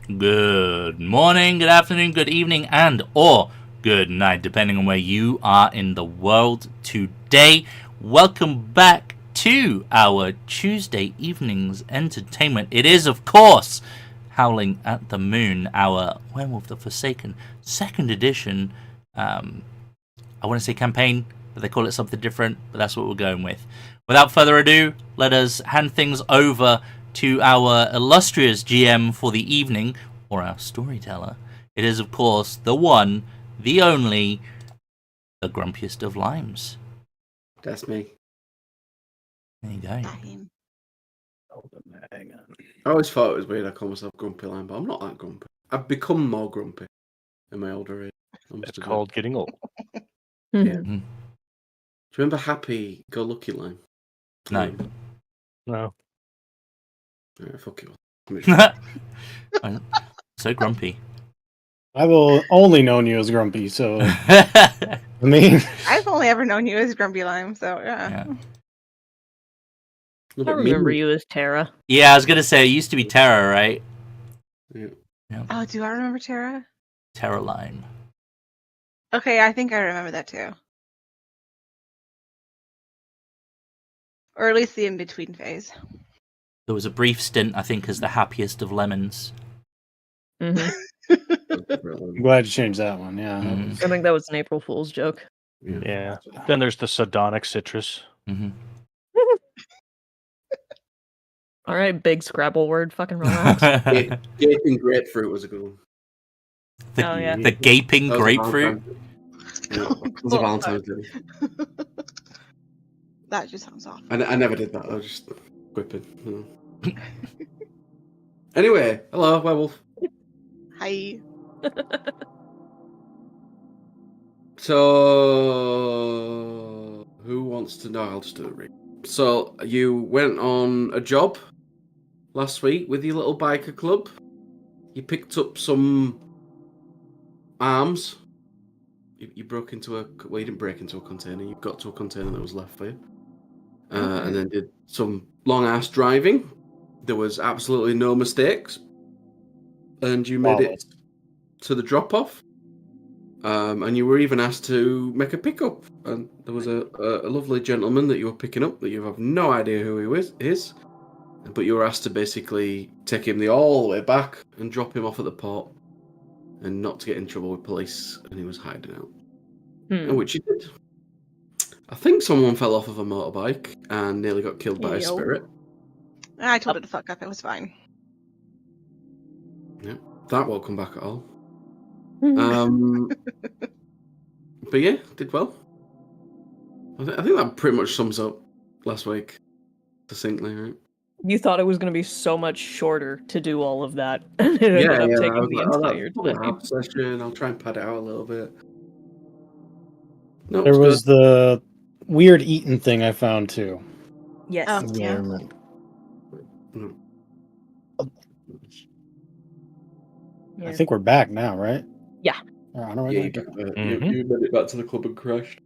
Good morning, good afternoon, good evening, and or good night, depending on where you are in the world today. Welcome back to our Tuesday evening's entertainment. It is, of course, Howling at the Moon, our Werewolf the Forsaken second edition. I want to say campaign, but they call it something different, but that's what we're going with. Without further ado, let us hand things over to our illustrious GM for the evening, or our storyteller. It is, of course, the one, the only, the grumpiest of limes. That's me. There you go. Hang on. I always thought it was weird I call myself Grumpy Lime, but I'm not that grumpy. I've become more grumpy in my older age. It's called getting old. Yeah. Mm. Do you remember Happy Go Lucky Lime? No. No. Alright, fuck you. So grumpy. I've only known you as Grumpy, so I mean, I've only ever known you as Grumpy Lime, so yeah. No, I but remember me- you as Tara. Yeah, I was going to say, it used to be Terra, right? Yeah. Oh, do I remember Tara? Terra Lime. Okay, I think I remember that too. Or at least the in-between phase. There was a brief stint, I think, as the happiest of lemons. hmm I'm glad you changed that one. Yeah. that Mhm. was- I think that was an April Fool's joke. Yeah. Then there's the sardonic citrus. Mm-hmm. All right, big Scrabble word. Fucking relax. Gaping Grapefruit was a good one. Oh, yeah. The gaping That was a grapefruit. Valentine's- Yeah, it was a Valentine's Day. That just sounds awful. I never did that. I was just whipping. Anyway, hello, Werewolf. Hi. So, who wants to know? I'll just do it. So, you went on a job last week with your little biker club. You picked up some arms. You broke into a... Well, you didn't break into a container. You got to a container that was left for you. And then did some long-ass driving. There was absolutely no mistakes. And you made it to the drop-off. And you were even asked to make a pickup. And there was a lovely gentleman that you were picking up that you have no idea who he is. But you were asked to basically take him all the way back and drop him off at the port. And not to get in trouble with police. And he was hiding out. And which he did. I think someone fell off of a motorbike and nearly got killed by a Yo. spirit. I told it to fuck up. It was fine. Yeah, that won't come back at all. But yeah, did well. I think that pretty much sums up last week succinctly, right? You thought it was going to be so much shorter to do all of that. And it ended up I taking was the like, entire that's probably time. half a session. I'll try and pad it out a little bit. No, There it's was the weird eating thing I found too. Yes. Oh, Yeah, I yeah. remember. good. Yeah. I think we're back now, right? Yeah. I don't Yeah, know. you made it back to the club and crashed.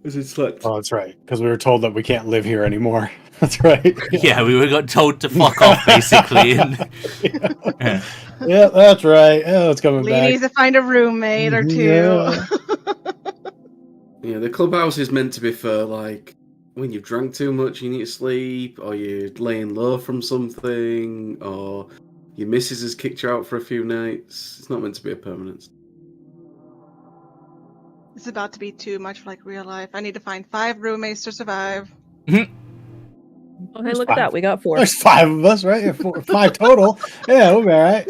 As it slept. Oh, that's right. Because we were told that we can't live here anymore. That's right. Yeah, we got told to fuck off, basically. And Yeah, that's right. Yeah, it's coming Lee back. needs to find a roommate or two. Yeah. Yeah, the clubhouse is meant to be for like when you've drank too much, you need to sleep, or you're laying low from something, or your missus has kicked you out for a few nights. It's not meant to be a permanent. It's about to be too much like real life. I need to find 5 roommates to survive. Oh, hey, look at that. We got 4. There's 5 of us, right? Yeah, 5 total. Yeah, we'll be all right.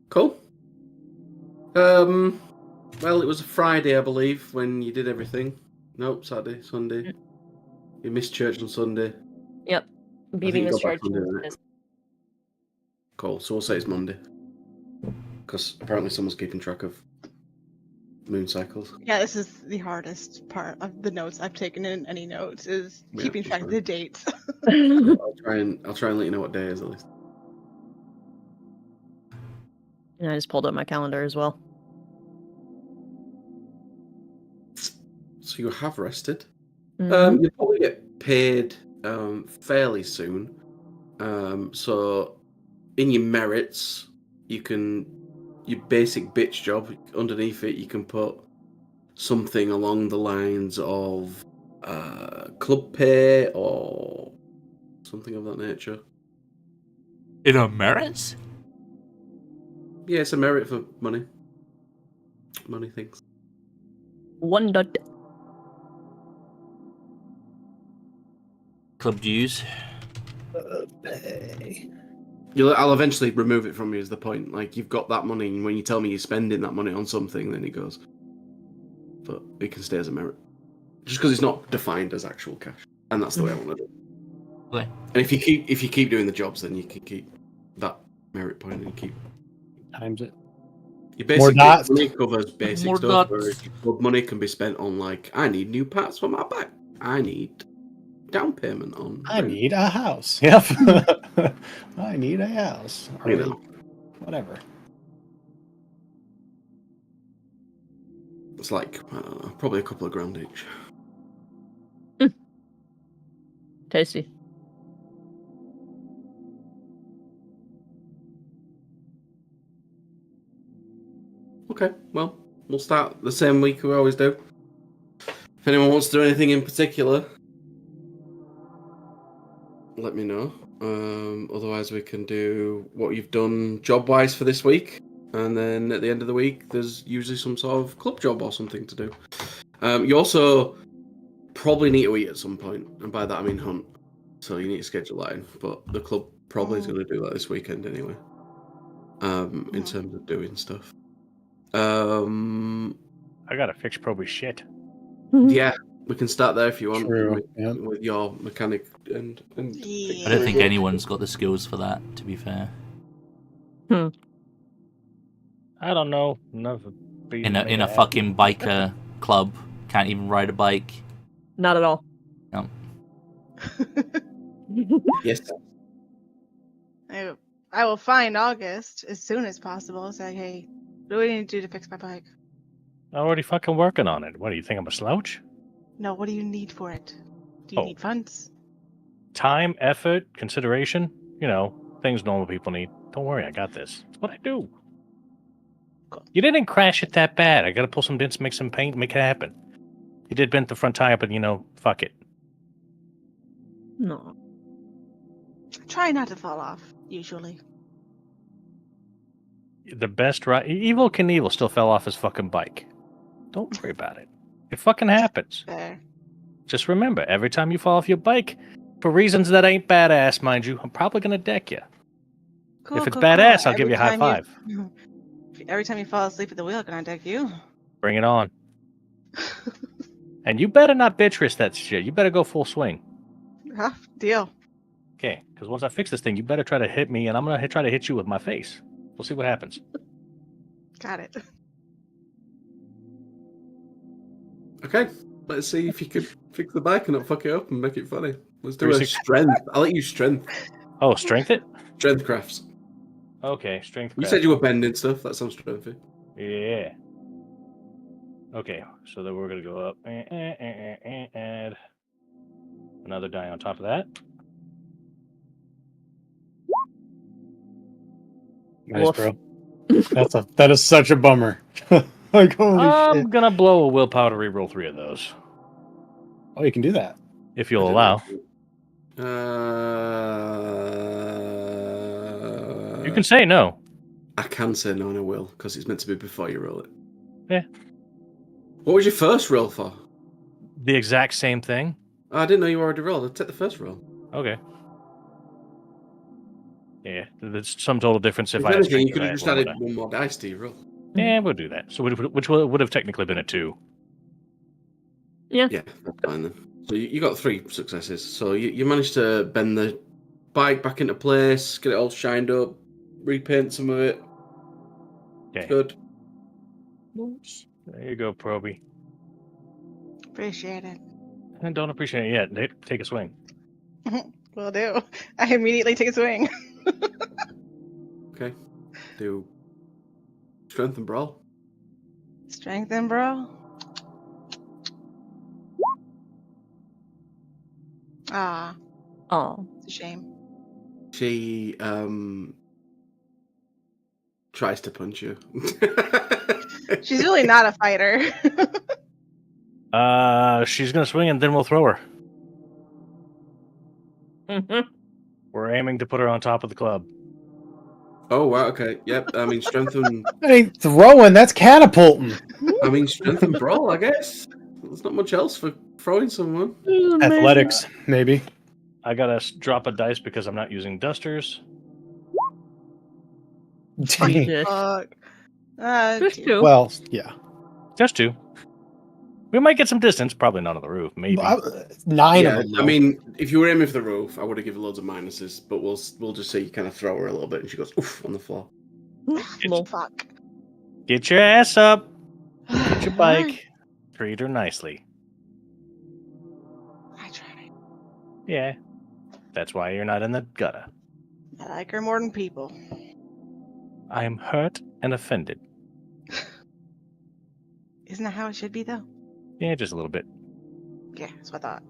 Cool. Well, it was a Friday, I believe, when you did everything. Nope, Saturday, Sunday. You missed church on Sunday. Yep. I Beating think the you got back church. Monday, didn't it? Cool. So we'll say it's Monday. Because apparently someone's keeping track of moon cycles. Yeah, this is the hardest part of the notes I've taken in any notes is Yeah, keeping for track of sure. the dates. I'll try and let you know what day it is at least. And I just pulled up my calendar as well. So you have rested. Mhm. You probably get paid fairly soon. So in your merits, your basic bitch job, underneath it, you can put something along the lines of club pay or something of that nature. In our merits? Yeah, it's a merit for money. Money things. 1 dot. Club dues. I'll eventually remove it from you is the point. Like, you've got that money, and when you tell me you're spending that money on something, then it goes. But it can stay as a merit. Just because it's not defined as actual cash. And that's the way I want to do it. Okay. And if you keep doing the jobs, then you can keep that merit point and keep Times it. your basic dots. money covers basic More stuff, dots. whereas your club money can be spent on, like, I need new parts for my bike. I need down payment on I rent. need a house. Yep. I need a house. Or You know. whatever. It's like, I don't know, probably a couple of grand each. Tasty. Okay, well, we'll start the same week we always do. If anyone wants to do anything in particular, let me know. Otherwise, we can do what you've done job-wise for this week. And then at the end of the week, there's usually some sort of club job or something to do. You also probably need to eat at some point. And by that, I mean hunt. So you need to schedule that in. But the club probably is going to do that this weekend anyway. In terms of doing stuff. I gotta fix Proby's shit. Yeah, we can start there if you want. True, yeah. With your mechanic and Yeah. I don't think anyone's got the skills for that, to be fair. I don't know. Never In a fucking biker club, can't even ride a bike. Not at all. No. Yes. I will find August as soon as possible. Say, hey, what do we need to do to fix my bike? I'm already fucking working on it. What do you think? I'm a slouch? No, what do you need for it? Do you need funds? Time, effort, consideration. You know, things normal people need. Don't worry, I got this. It's what I do. Cool. You didn't crash it that bad. I gotta pull some dents, make some paint, make it happen. You did bent the front tire, but fuck it. No. Try not to fall off, usually. The best ride. Evil Knievel still fell off his fucking bike. Don't worry about it. It fucking happens. There. Just remember, every time you fall off your bike, for reasons that ain't badass, mind you, I'm probably gonna deck you. Cool, If it's cool, badass, cool. I'll give you a high five. Every time you fall asleep at the wheel, can I deck you? Bring it on. And you better not bitch risk that shit. You better go full swing. Deal. Okay, because once I fix this thing, you better try to hit me, and I'm gonna try to hit you with my face. We'll see what happens. Got it. Okay, let's see if you can fix the bike and not fuck it up and make it funny. Let's do a strength. I'll let you strength. Oh, strength it? Strength crafts. Okay, strength You craft. said you were bending stuff. That sounds strengthy. Yeah. Okay, so then we're gonna go up and add another die on top of that. Nice, Woof. bro. That is such a bummer. Like, holy I'm shit. gonna blow a willpower to reroll 3 of those, Oh, you can do that. if you'll allow. You can say no. I can say no and I will, because it's meant to be before you roll it. Yeah. What was your first roll for? The exact same thing. Oh, I didn't know you already rolled. I'll take the first roll. Okay. Yeah, there's some total difference if If I had anything, strength you could and I have just had added one one more dice to your roll. Yeah, we'll do that. So which would have technically been a 2. Yeah, that's fine then. So you got 3 successes. So you managed to bend the bike back into place, get it all shined up, repaint some of it. Okay. Good. There you go, Proby. Appreciate it. And don't appreciate it yet. Take a swing. Will do. I immediately take a swing. Okay. Do strength and brawl. Strength and bro. Ah, Oh. it's a shame. She tries to punch you. She's really not a fighter. She's gonna swing and then we'll throw her. Mhm. We're aiming to put her on top of the club. Oh wow, okay. Yep. I mean strength and That ain't throwing, that's catapulting. strength and brawl, I guess. There's not much else for throwing someone. Athletics, maybe. I gotta drop a dice because I'm not using dusters. Dang. Jesus. Just two. Well, yeah. Just 2. We might get some distance. Probably not on the roof. Maybe. 9 Yeah, of them. I though. mean, if you were aiming for the roof, I would have given loads of minuses, but we'll just say you kind of throw her a little bit and she goes oof on the floor. Lol. Fuck. Get your ass up. Get your Alright. bike. Treat her nicely. I tried. Yeah. That's why you're not in the gutter. I like her more than people. I am hurt and offended. Isn't that how it should be, though? Yeah, just a little bit. Yeah, that's what I thought.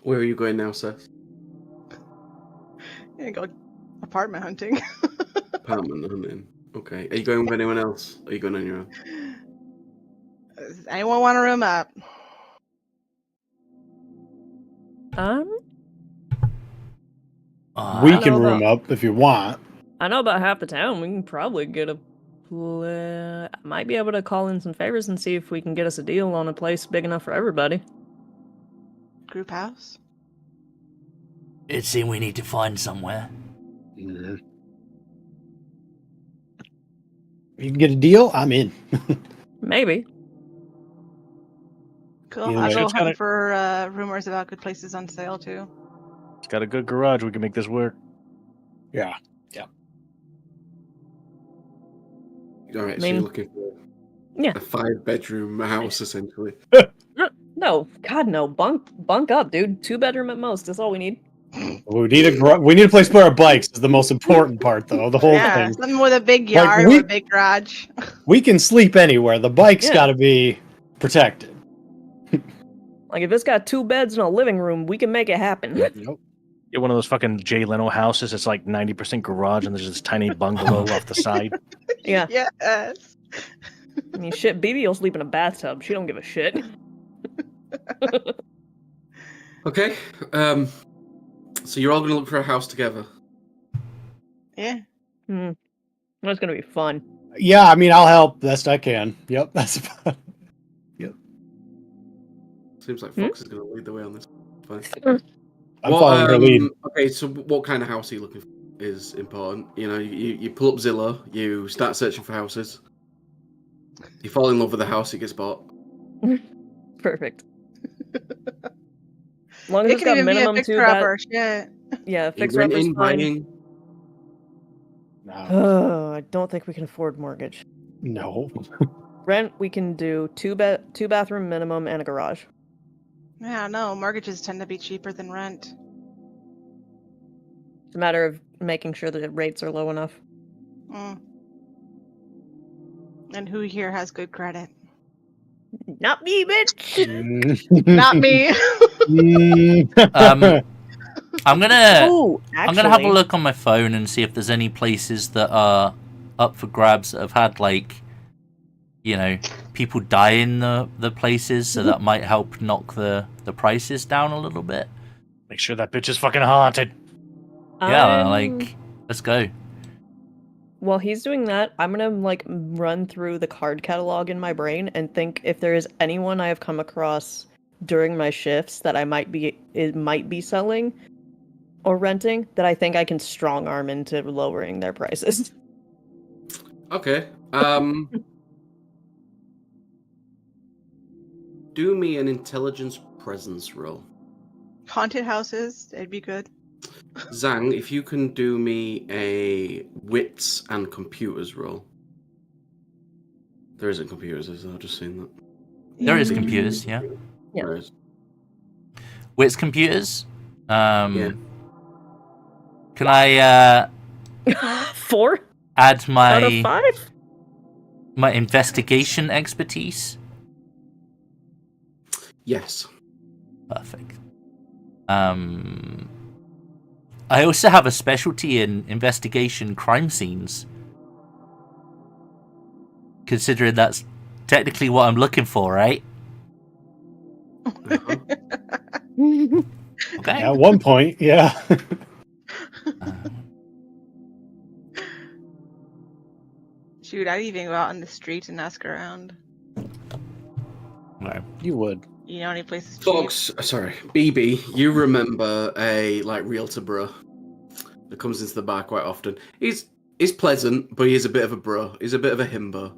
Where are you going now, Seth? I'm gonna go apartment hunting. Apartment hunting. Okay. Are you going with anyone else? Or are you going on your own? Does anyone want a room up? We I can know room about- up if you want. I know about half the town. We can probably get a. Might be able to call in some favors and see if we can get us a deal on a place big enough for everybody. Group house? It seems we need to find somewhere. You can get a deal, I'm in. Maybe. Cool. Yeah, I'll go it's hunt gotta- for rumors about good places on sale, too. It's got a good garage. We can make this work. Yeah. All right, I so you're mean- looking for Yeah. a 5-bedroom house, essentially. No, God, no. Bunk up, dude. 2-bedroom at most. That's all we need. We need we need a place to put our bikes is the most important part though, the whole Yeah, thing. something with a big Like, yard or a big garage. We can sleep anywhere. The bike's Yeah. gotta be protected. Like, if it's got 2 beds and a living room, we can make it happen. Nope. Get one of those fucking Jay Leno houses. It's like 90% garage and there's this tiny bungalow off the side. Yeah. Yes. I mean, shit, BB will sleep in a bathtub. She don't give a shit. Okay. So you're all going to look for a house together. Yeah. That's gonna be fun. Yeah, I mean I'll help best I can. Yep, that's about Seems like Fox is going to lead the way on this. Fine. I'm following her lead. Okay, so what kind of house are you looking for is important. You know, you pull up Zillow, you start searching for houses. You fall in love with the house, it gets bought. Perfect. As long as It it's can got even be a minimum 2 fixer upper. Shit. Yeah, You fixer upper's renting, fine. buying. No. Oh, I don't think we can afford mortgage. No. Rent, we can do 2 bathroom minimum and a garage. Yeah, no, mortgages tend to be cheaper than rent. It's a matter of making sure the rates are low enough. Mm. And who here has good credit? Not me, bitch. Not me. I'm gonna Ooh, I'm gonna have a actually- look on my phone and see if there's any places that are up for grabs that have had like, you know, people die in the places, so that might help knock the prices down a little bit. Make sure that bitch is fucking haunted. Yeah, I'm- like let's go. While he's doing that, I'm gonna like run through the card catalog in my brain and think if there is anyone I have come across during my shifts that I might be selling or renting that I think I can strong arm into lowering their prices. Okay. Do me an intelligence presence roll. Haunted houses, it'd be good. Zhang, if you can do me a wits and computers roll. There isn't computers, is there? I've just seen that. There is computers, yeah. Yeah. There is. Wits computers. Yeah. Can I 4 add out of my 5? investigation expertise? Yes. Perfect. I also have a specialty in investigation crime scenes. Considering that's technically what I'm looking for, right? Uh-huh. Okay. At one point, yeah. Shoot, I'd even go out on the street and ask around. Okay. You would. You know any places cheap? Folks, sorry, BB, you remember a like realtor bro that comes into the bar quite often. He's pleasant, but he is a bit of a bro. He's a bit of a himbo.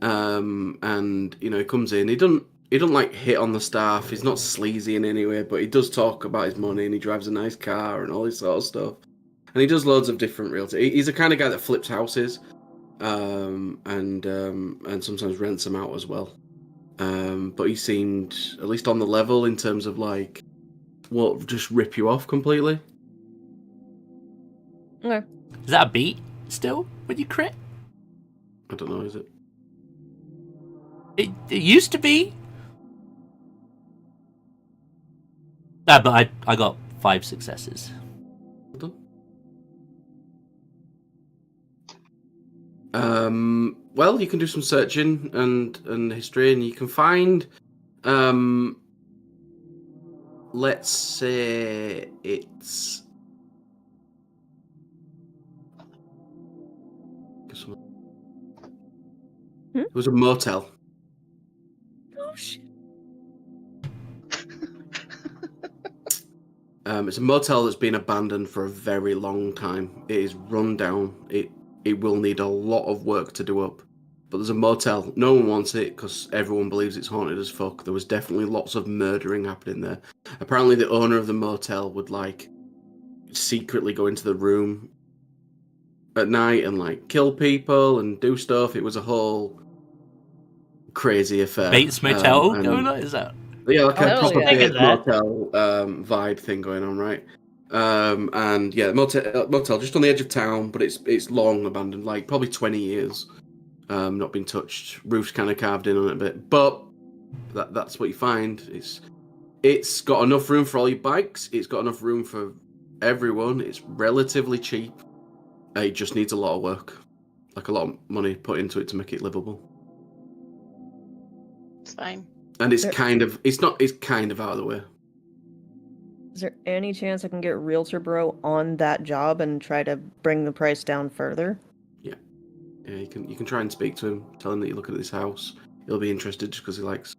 And you know, he comes in. He don't like hit on the staff. He's not sleazy in any way, but he does talk about his money and he drives a nice car and all this sort of stuff. And he does loads of different realtor. He's the kind of guy that flips houses, and sometimes rents them out as well. But he seemed, at least on the level, in terms of like, what, just rip you off completely. Okay. Is that a beat still when you crit? I don't know, is it? It used to be. But I got 5 successes. Well done. Well, you can do some searching and history, and you can find, let's say it's. It was a motel. Oh shit. It's a motel that's been abandoned for a very long time. It is run down. It will need a lot of work to do up. But there's a motel. No one wants it because everyone believes it's haunted as fuck. There was definitely lots of murdering happening there. Apparently the owner of the motel would like secretly go into the room at night and like kill people and do stuff. It was a whole crazy affair. Bates Motel and- going on? Is that? Yeah, like a Oh, proper yeah. Bates That. motel vibe thing going on, right? And yeah, motel just on the edge of town, but it's long abandoned, like probably 20 years, not been touched. Roof's kind of carved in on it a bit, but that's what you find. It's got enough room for all your bikes. It's got enough room for everyone. It's relatively cheap. It just needs a lot of work, like a lot of money put into it to make it livable. It's fine. And it's There- kind of out of the way. Is there any chance I can get Realtor Bro on that job and try to bring the price down further? Yeah, you can try and speak to him, tell him that you're looking at this house. He'll be interested just because he likes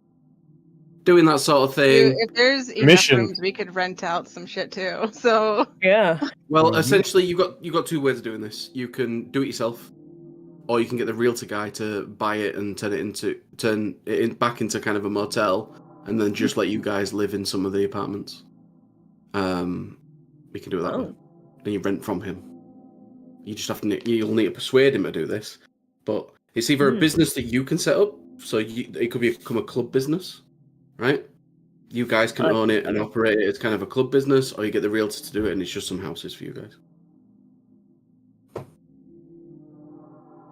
doing that sort of Dude, thing. if there's enough Mission. rooms, we could rent out some shit too. So Yeah. Well, Mhm. essentially, you got 2 ways of doing this. You can do it yourself, or you can get the realtor guy to buy it and turn it back into kind of a motel, and then just let you guys live in some of the apartments. We can do it that way. Oh. Then you rent from him. You just you'll need to persuade him to do this, but it's either a business that you can set up, so it could become a club business, right? You guys can own it and operate it as kind of a club business, or you get the realtor to do it, and it's just some houses for you guys.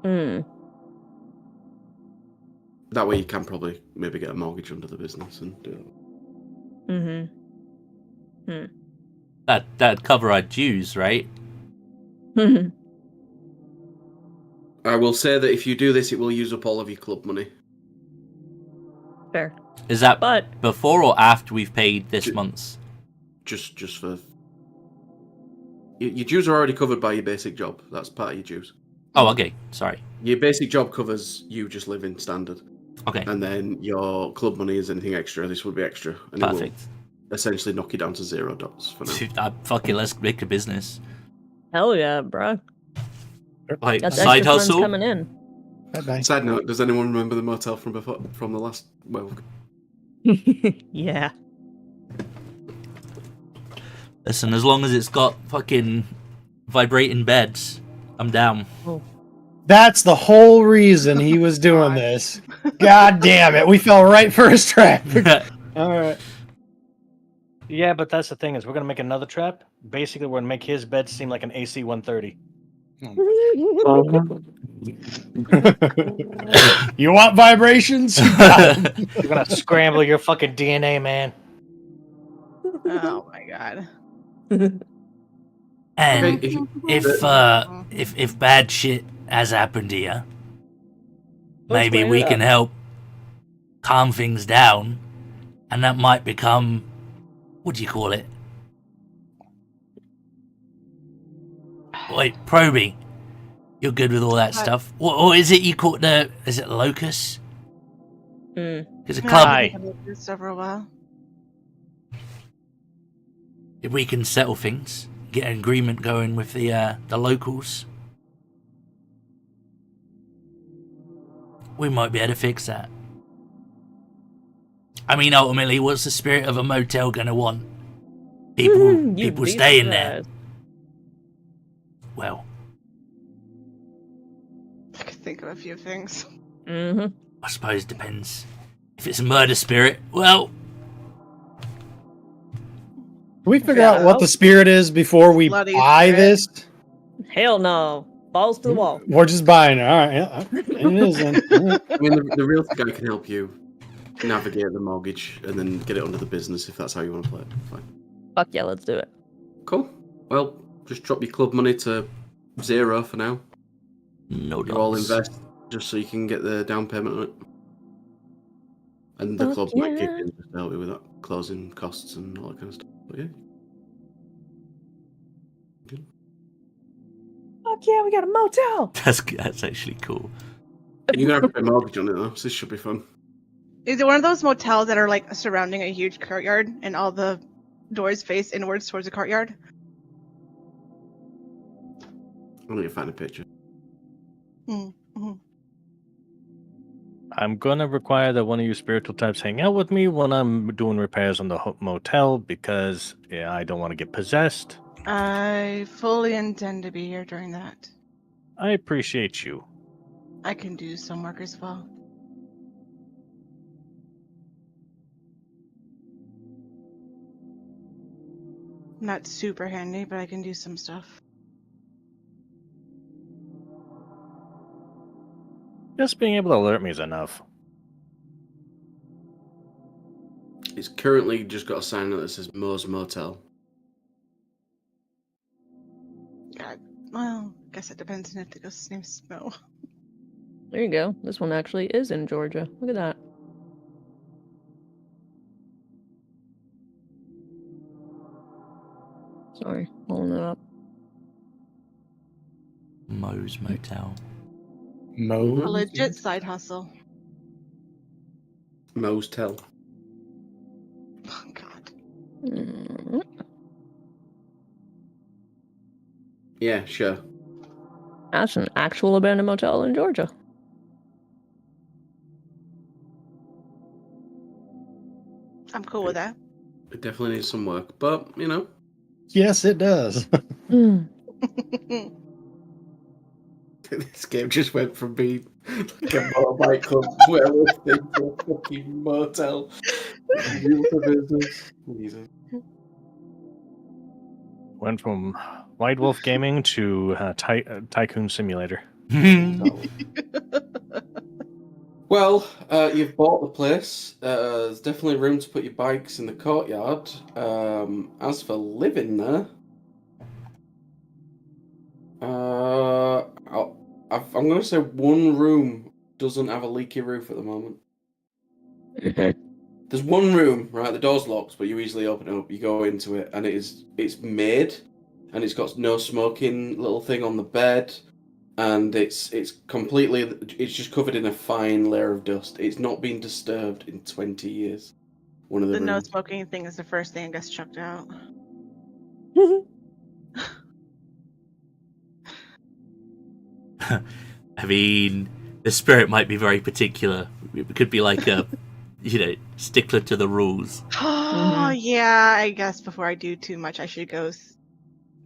Hmm. That way, you can probably maybe get a mortgage under the business and do it. Mm-hmm. That'd cover our dues, right? I will say that if you do this, it will use up all of your club money. Fair. Is that But before or after we've paid this month's? Just for your dues are already covered by your basic job. That's part of your dues. Oh, okay. Sorry. Your basic job covers you just living standard, Okay. and then your club money is anything extra. This would be extra, and Perfect. it will essentially knock you down to $0 for now. Fuck it, let's make a business. hell yeah, bro. Like That's side extra funds hustle. coming in. Bye-bye. Side note: does anyone remember the motel from the last? Well, Yeah. Listen, as long as it's got fucking vibrating beds, I'm down. That's the whole reason he was doing this. God damn it. We fell right for his trap. All right. Yeah, but that's the thing is we're gonna make another trap. Basically, we're gonna make his bed seem like an AC 130. You want vibrations? You got 'em. You're gonna scramble your fucking DNA, man. Oh my god. And Okay, if bad shit has happened here, Let's maybe clean we it can up. help calm things down, and that might become, what do you call it? Wait, Proby, you're good with all that What? stuff. Or is it you call it is it locus? Mm. Because a No, club, I've been thinking about this over a while. if we can settle things, get an agreement going with the locals, we might be able to fix that. I mean, ultimately, what's the spirit of a motel gonna want? You'd People be staying there. surprised. Well, I could think of a few things. Mm-hmm. I suppose it depends. If it's a murder spirit, well, Can we figure out what the spirit is before we Bloody buy spirit. this? Hell no. Balls to the wall. We're just buying it. All right. Yeah, it is then. All right. I mean, the real guy can help you navigate the mortgage and then get it under the business if that's how you want to play it. Fine. Fuck yeah, let's do it. Cool. Well, just drop your club money to 0 for now. no You all dollars. invest just so you can get the down payment on it. And the Fuck club might kick yeah. in to help you with that closing costs and all that kind of stuff. But yeah. Fuck yeah, we got a motel. That's actually cool. You're going to have to pay mortgage on it though, so this should be fun. Is it one of those motels that are like surrounding a huge courtyard and all the doors face inwards towards the courtyard? I need to find a picture. Mm-hmm. I'm gonna require that one of you spiritual types hang out with me when I'm doing repairs on the motel because I don't want to get possessed. I fully intend to be here during that. I appreciate you. I can do some work as well. Not super handy, but I can do some stuff. Just being able to alert me is enough. It's currently just got a sign that says Moe's Motel. God, well, I guess it depends on if the ghost's name's Mo. There you go. This one actually is in Georgia. Look at that. Sorry, pulling it up. Moe's Motel. A Mo. legit side hustle. Moe's Tell. Oh, God. Mm. Yeah, sure. That's an actual abandoned motel in Georgia. I'm cool with that. It definitely needs some work, but, you know. Yes, it does. Mm. This game just went from being like a motorbike club werewolf into a fucking motel. Beautiful business. Jesus. Went from White Wolf Gaming to Tycoon Simulator. Well, you've bought the place. There's definitely room to put your bikes in the courtyard. As for living there, I'm going to say one room doesn't have a leaky roof at the moment. There's one room, right? The door's locked, but you easily open it up. You go into it, and it's made, and it's got no smoking little thing on the bed, and it's just covered in a fine layer of dust. It's not been disturbed in 20 years. One of the The no rooms. smoking thing is the first thing that gets chucked out. I mean, the spirit might be very particular. It could be like a, stickler to the rules. Oh, yeah, I guess before I do too much, I should go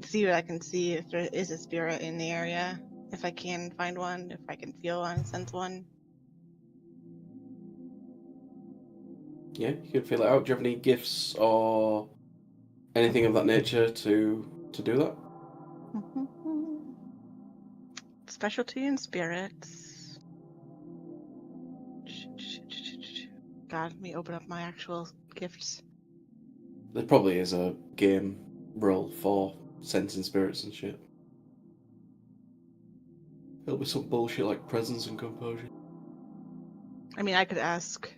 see what I can see if there is a spirit in the area. If I can find one, if I can feel one, sense one. Yeah, you can feel it out. Do you have any gifts or anything of that nature to do that? Specialty and spirits. God, let me open up my actual gifts. There probably is a game role for sensing spirits and shit. It'll be some bullshit like presence and composure. I mean, I could ask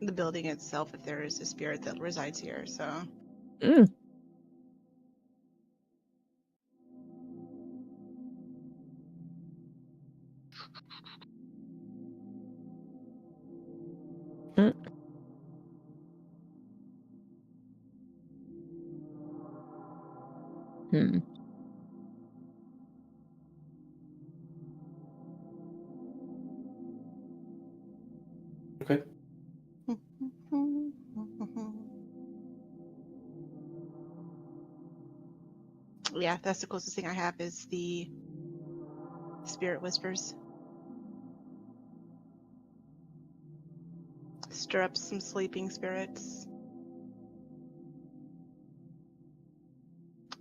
the building itself if there is a spirit that resides here, so. Mm. Mm. Hmm. Okay. Yeah, that's the closest thing I have is the spirit whispers. Stir up some sleeping spirits.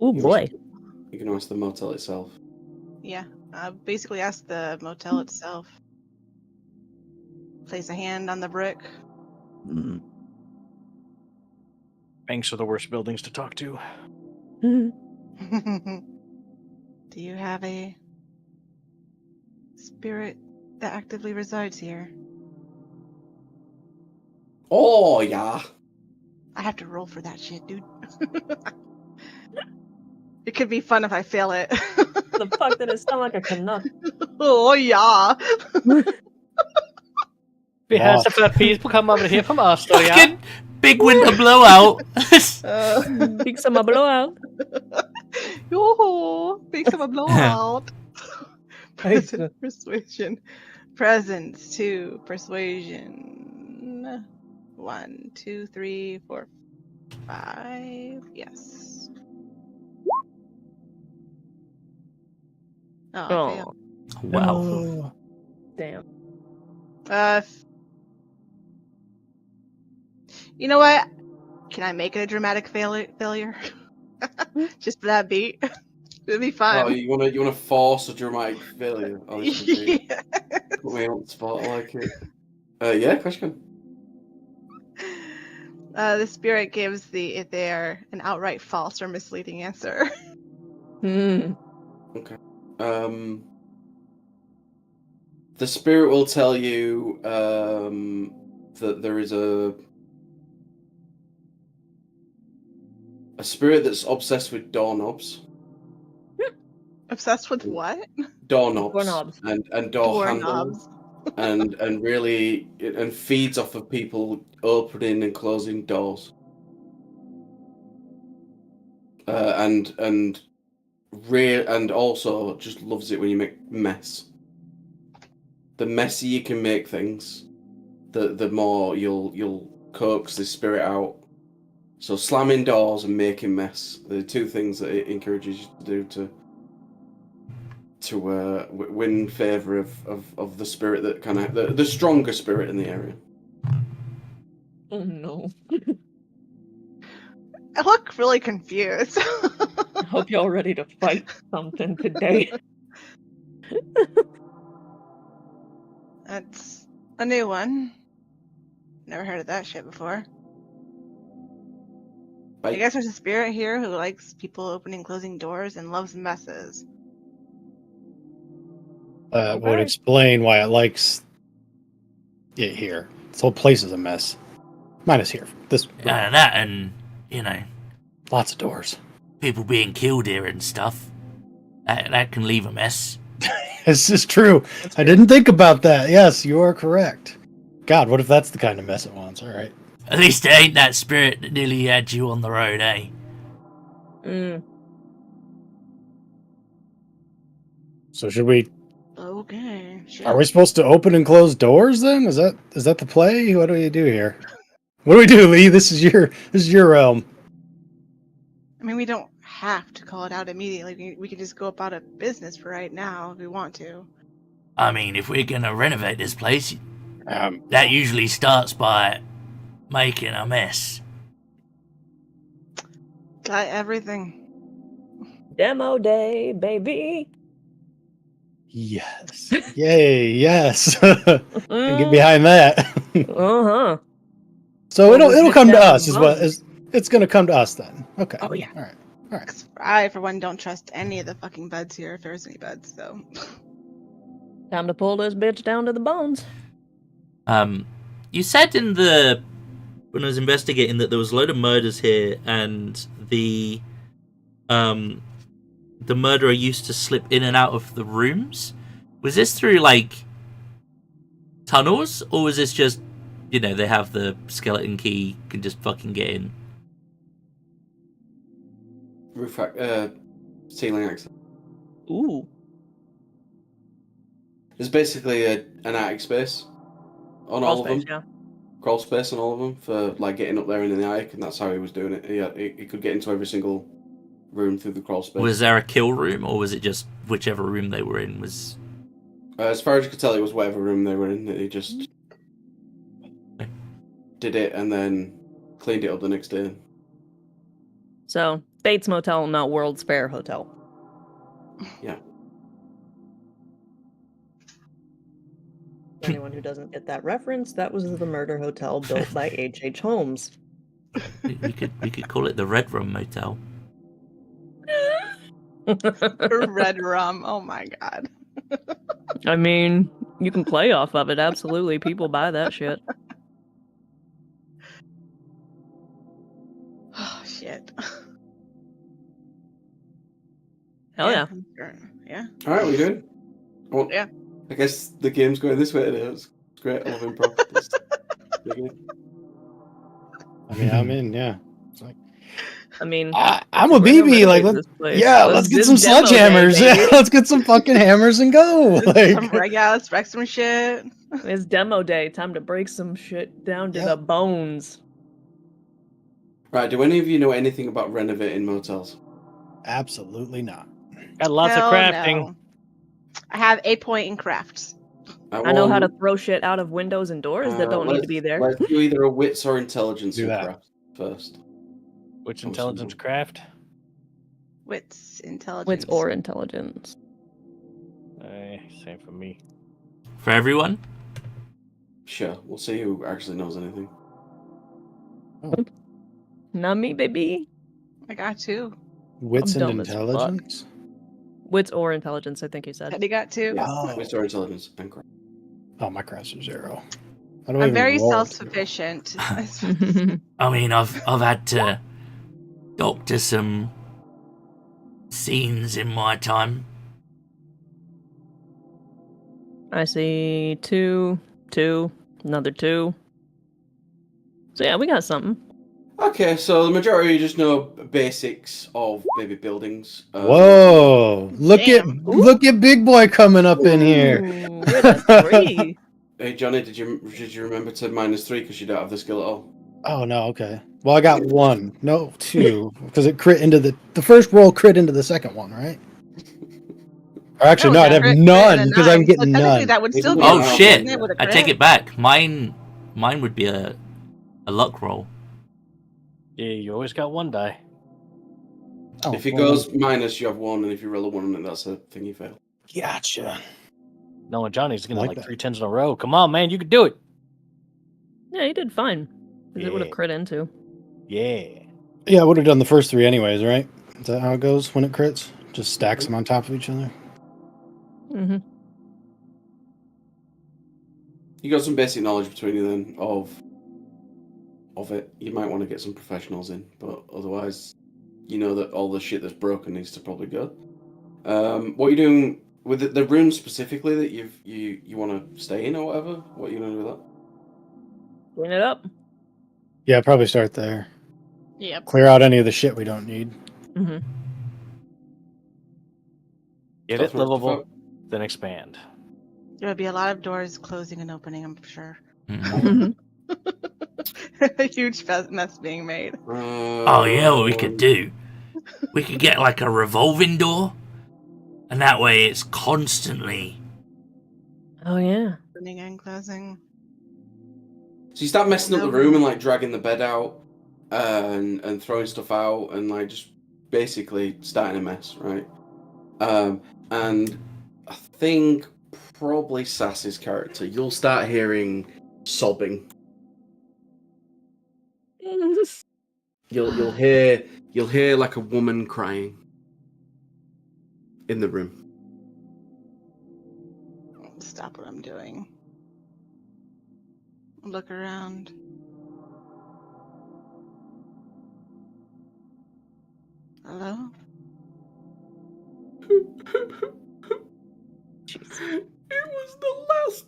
Oh boy. You can ask the motel itself. Yeah, basically ask the motel itself. Place a hand on the brick. Mm. Banks are the worst buildings to talk to. Do you have a spirit that actively resides here? Oh, yeah. I have to roll for that shit, dude. It could be fun if I fail it. The fuck did it sound like a Canuck? Oh, yeah. Vi hälsar för att people come over here from Australia. Fucking big winter blowout. Big summer blowout. Yo, big summer blowout. Present persuasion. Presence 2, persuasion. 1, 2, 3, 4, 5. Yes. Oh, I failed. Wow. Oh. Damn. You know what? Can I make it a dramatic failure? Just for that beat. It'd be fun. Oh, you wanna force a dramatic failure? Oh, this would be- Yeah. Put me on the spot. I like it. Yeah, question. The spirit gives the Aether an outright false or misleading answer. Hmm. The spirit will tell you that there is a spirit that's obsessed with doorknobs. Obsessed with what? Doorknobs. Doorknobs. And door handles. Doorknobs. and really and feeds off of people opening and closing doors. And also just loves it when you make mess. The messier you can make things, the more you'll coax this spirit out. So slamming doors and making mess, the two things that it encourages you to do to win favour of the spirit that kind of the stronger spirit in the area. Oh no. I look really confused. I hope y'all ready to fight something today. That's a new one. Never heard of that shit before. I guess there's a spirit here who likes people opening and closing doors and loves messes. Would Okay. explain why it likes it here. This whole place is a mess. Mine is here. This That and, you know, lots of doors. people being killed here and stuff. That can leave a mess. This is true. I didn't think about that. Yes, you are correct. God, what if that's the kind of mess it wants? All right. At least it ain't that spirit that nearly had you on the road, eh? Mm. So should we? Okay. Shit. Are we supposed to open and close doors then? Is that the play? What do we do here? What do we do, Lee? This is your realm. I mean, we don't have to call it out immediately. We can just go about a business for right now if we want to. I mean, if we're gonna renovate this place, that usually starts by making a mess. Got everything. Demo day, baby. Yes. Yay. Yes. Can get behind that. Uh-huh. So Well, it'll we come get to down us the is what road. It's gonna come to us then. Okay. Oh, yeah. All right. 'Cause I, for one, don't trust any of the fucking beds here, if there's any beds, so. Time to pull this bitch down to the bones. You said when I was investigating that there was a load of murders here, and the murderer used to slip in and out of the rooms. Was this through like tunnels, or was this just, they have the skeleton key, can just fucking get in? Ceiling access. Ooh. There's basically an attic space on all of them. Yeah. Crawl space on all of them for like getting up there in the attic, and that's how he was doing it. He could get into every single room through the crawl space. Was there a kill room, or was it just whichever room they were in was? As far as you could tell, it was whatever room they were in. He just did it and then cleaned it up the next day. So, Bates Motel, not World's Fair Hotel. Yeah. For anyone who doesn't get that reference, that was the murder hotel built by H.H. Holmes. We could call it the Red Rum Motel. Red rum. Oh my god. I mean, you can play off of it, absolutely. People buy that shit. Oh shit. Hell yeah. Sure. Yeah. All right, we good? Well, Yeah. I guess the game's going this way today. It's great. I love improv. I mean, I'm in. Yeah. It's like, I mean, I'm a BB. Like, let's get some sledgehammers. Yeah, let's get some fucking hammers and go. Like, Let's wreck some shit. It's demo day. Time to break some shit down to the bones. Right, do any of you know anything about renovating motels? absolutely not. Got lots Hell of crafting. no. I have 8 point in crafts. I know how to throw shit out of windows and doors that don't need to be there. Let's do either a wits or intelligence Do in that. craft first. Which intelligence craft? Wits, intelligence. Wits or intelligence. Same for me. For everyone? Sure, we'll see who actually knows anything. Not me, baby. I got 2. Wits I'm and dumb as fuck. intelligence. Wits or intelligence, I think he said. Teddy got 2. Yeah, Oh. wits or intelligence and craft. Oh, my crafts are 0. How do I I'm even very roll? self-sufficient. I mean, I've had to doctor some scenes in my time. I see 2, 2, another 2. So yeah, we got something. Okay, so the majority of you just know basics of maybe buildings. Whoa! Look Damn. look at Big Boy coming up in here. Ooh, with a 3. Hey Johnny, did you remember to -3 because you don't have the skill at all? Oh no, okay. Well, I got 1, no 2, because it crit into the first roll crit into the second one, right? Or actually, no, I'd have none because I'm getting none. That would still be Oh a roll, shit! wouldn't it, with a I take crit? it back. Mine would be a luck roll. Yeah, you always got 1 die. Oh, If it well, goes minus, you have 1, and if you roll a 1 on it, that's a thing you fail. gotcha. No, and Johnny's gonna Like like that. 3 10s in a row. Come on, man, you can do it. Yeah, he did fine. 'Cause it would have Yeah. crit into. Yeah. Yeah, I would have done the first 3 anyways, right? Is that how it goes when it crits? Just stacks them on top of each other. Mm-hmm. You got some basic knowledge between you then of it. You might want to get some professionals in, but otherwise, you know that all the shit that's broken needs to probably go. What are you doing with the rooms specifically that you want to stay in or whatever? What are you going to do with that? Clean it up. Yeah, probably start there. Yep. Clear out any of the shit we don't need. Mm-hmm. Get Stuff it livable, rectified? then expand. There'll be a lot of doors closing and opening, I'm sure. Mhm. A huge mess being made. Oh yeah, what we could do? We could get like a revolving door, and that way it's constantly. Oh yeah. Opening and closing. So you start messing up the room and like dragging the bed out, and throwing stuff out and like just basically starting a mess, right? And I think probably Sass's character, you'll start hearing sobbing. You'll hear like a woman crying in the room. Stop what I'm doing. Look around. Hello? Jeez. It was the last.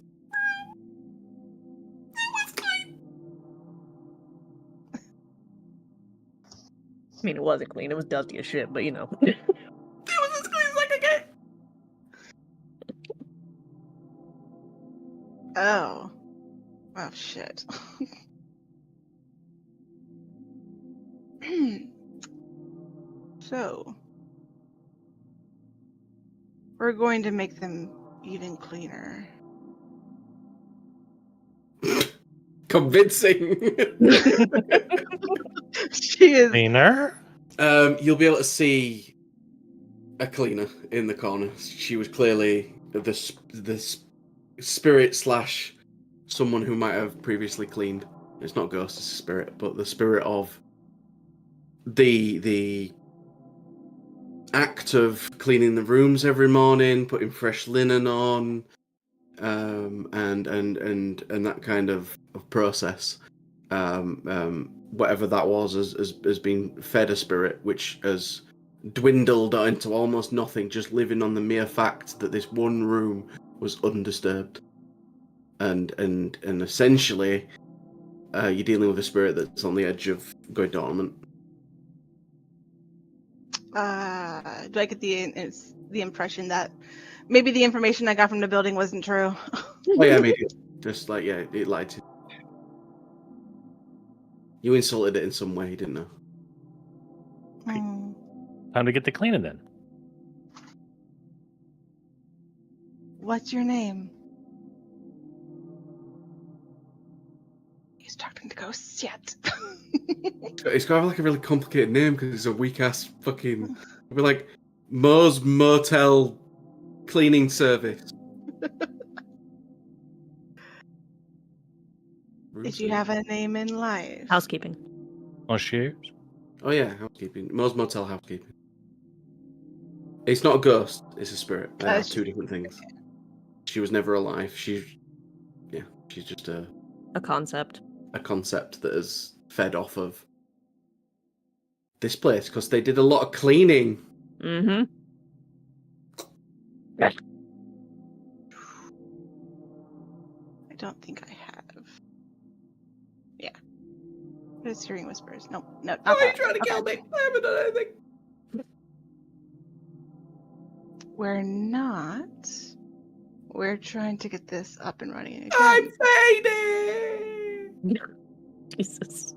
It was clean. I mean, it wasn't clean. It was dusty as shit, but you know. It was as clean as I could get. Oh. Oh, shit. So, we're going to make them even cleaner. Convincing. She is. Cleaner? You'll be able to see a cleaner in the corner. She was clearly the spirit slash someone who might have previously cleaned. It's not ghost, it's a spirit, but the spirit of the act of cleaning the rooms every morning, putting fresh linen on, and that kind of process. Whatever that was has been fed a spirit which has dwindled into almost nothing, just living on the mere fact that this one room was undisturbed. And essentially, you're dealing with a spirit that's on the edge of going dormant. Do I get the impression that maybe the information I got from the building wasn't true? Oh yeah, maybe. Just like, yeah, it lied to you. You insulted it in some way, you didn't know. Time to get the cleaning then. What's your name? He's talking to ghosts yet. It's got like a really complicated name because it's a weak ass fucking. It'd be like Mo's Motel Cleaning Service. Did you have a name in life? Housekeeping. Oh, shoes? Oh yeah, housekeeping. Mo's Motel Housekeeping. It's not a ghost, it's a spirit. They are two different things. She was never alive. She's just a concept. A concept that is fed off of this place because they did a lot of cleaning. Mm-hmm. I don't think I have. Yeah. What is hearing whispers? No, not Why are you that. trying to kill me? I haven't done anything. We're not. We're trying to get this up and running again. I'm fading. Jesus.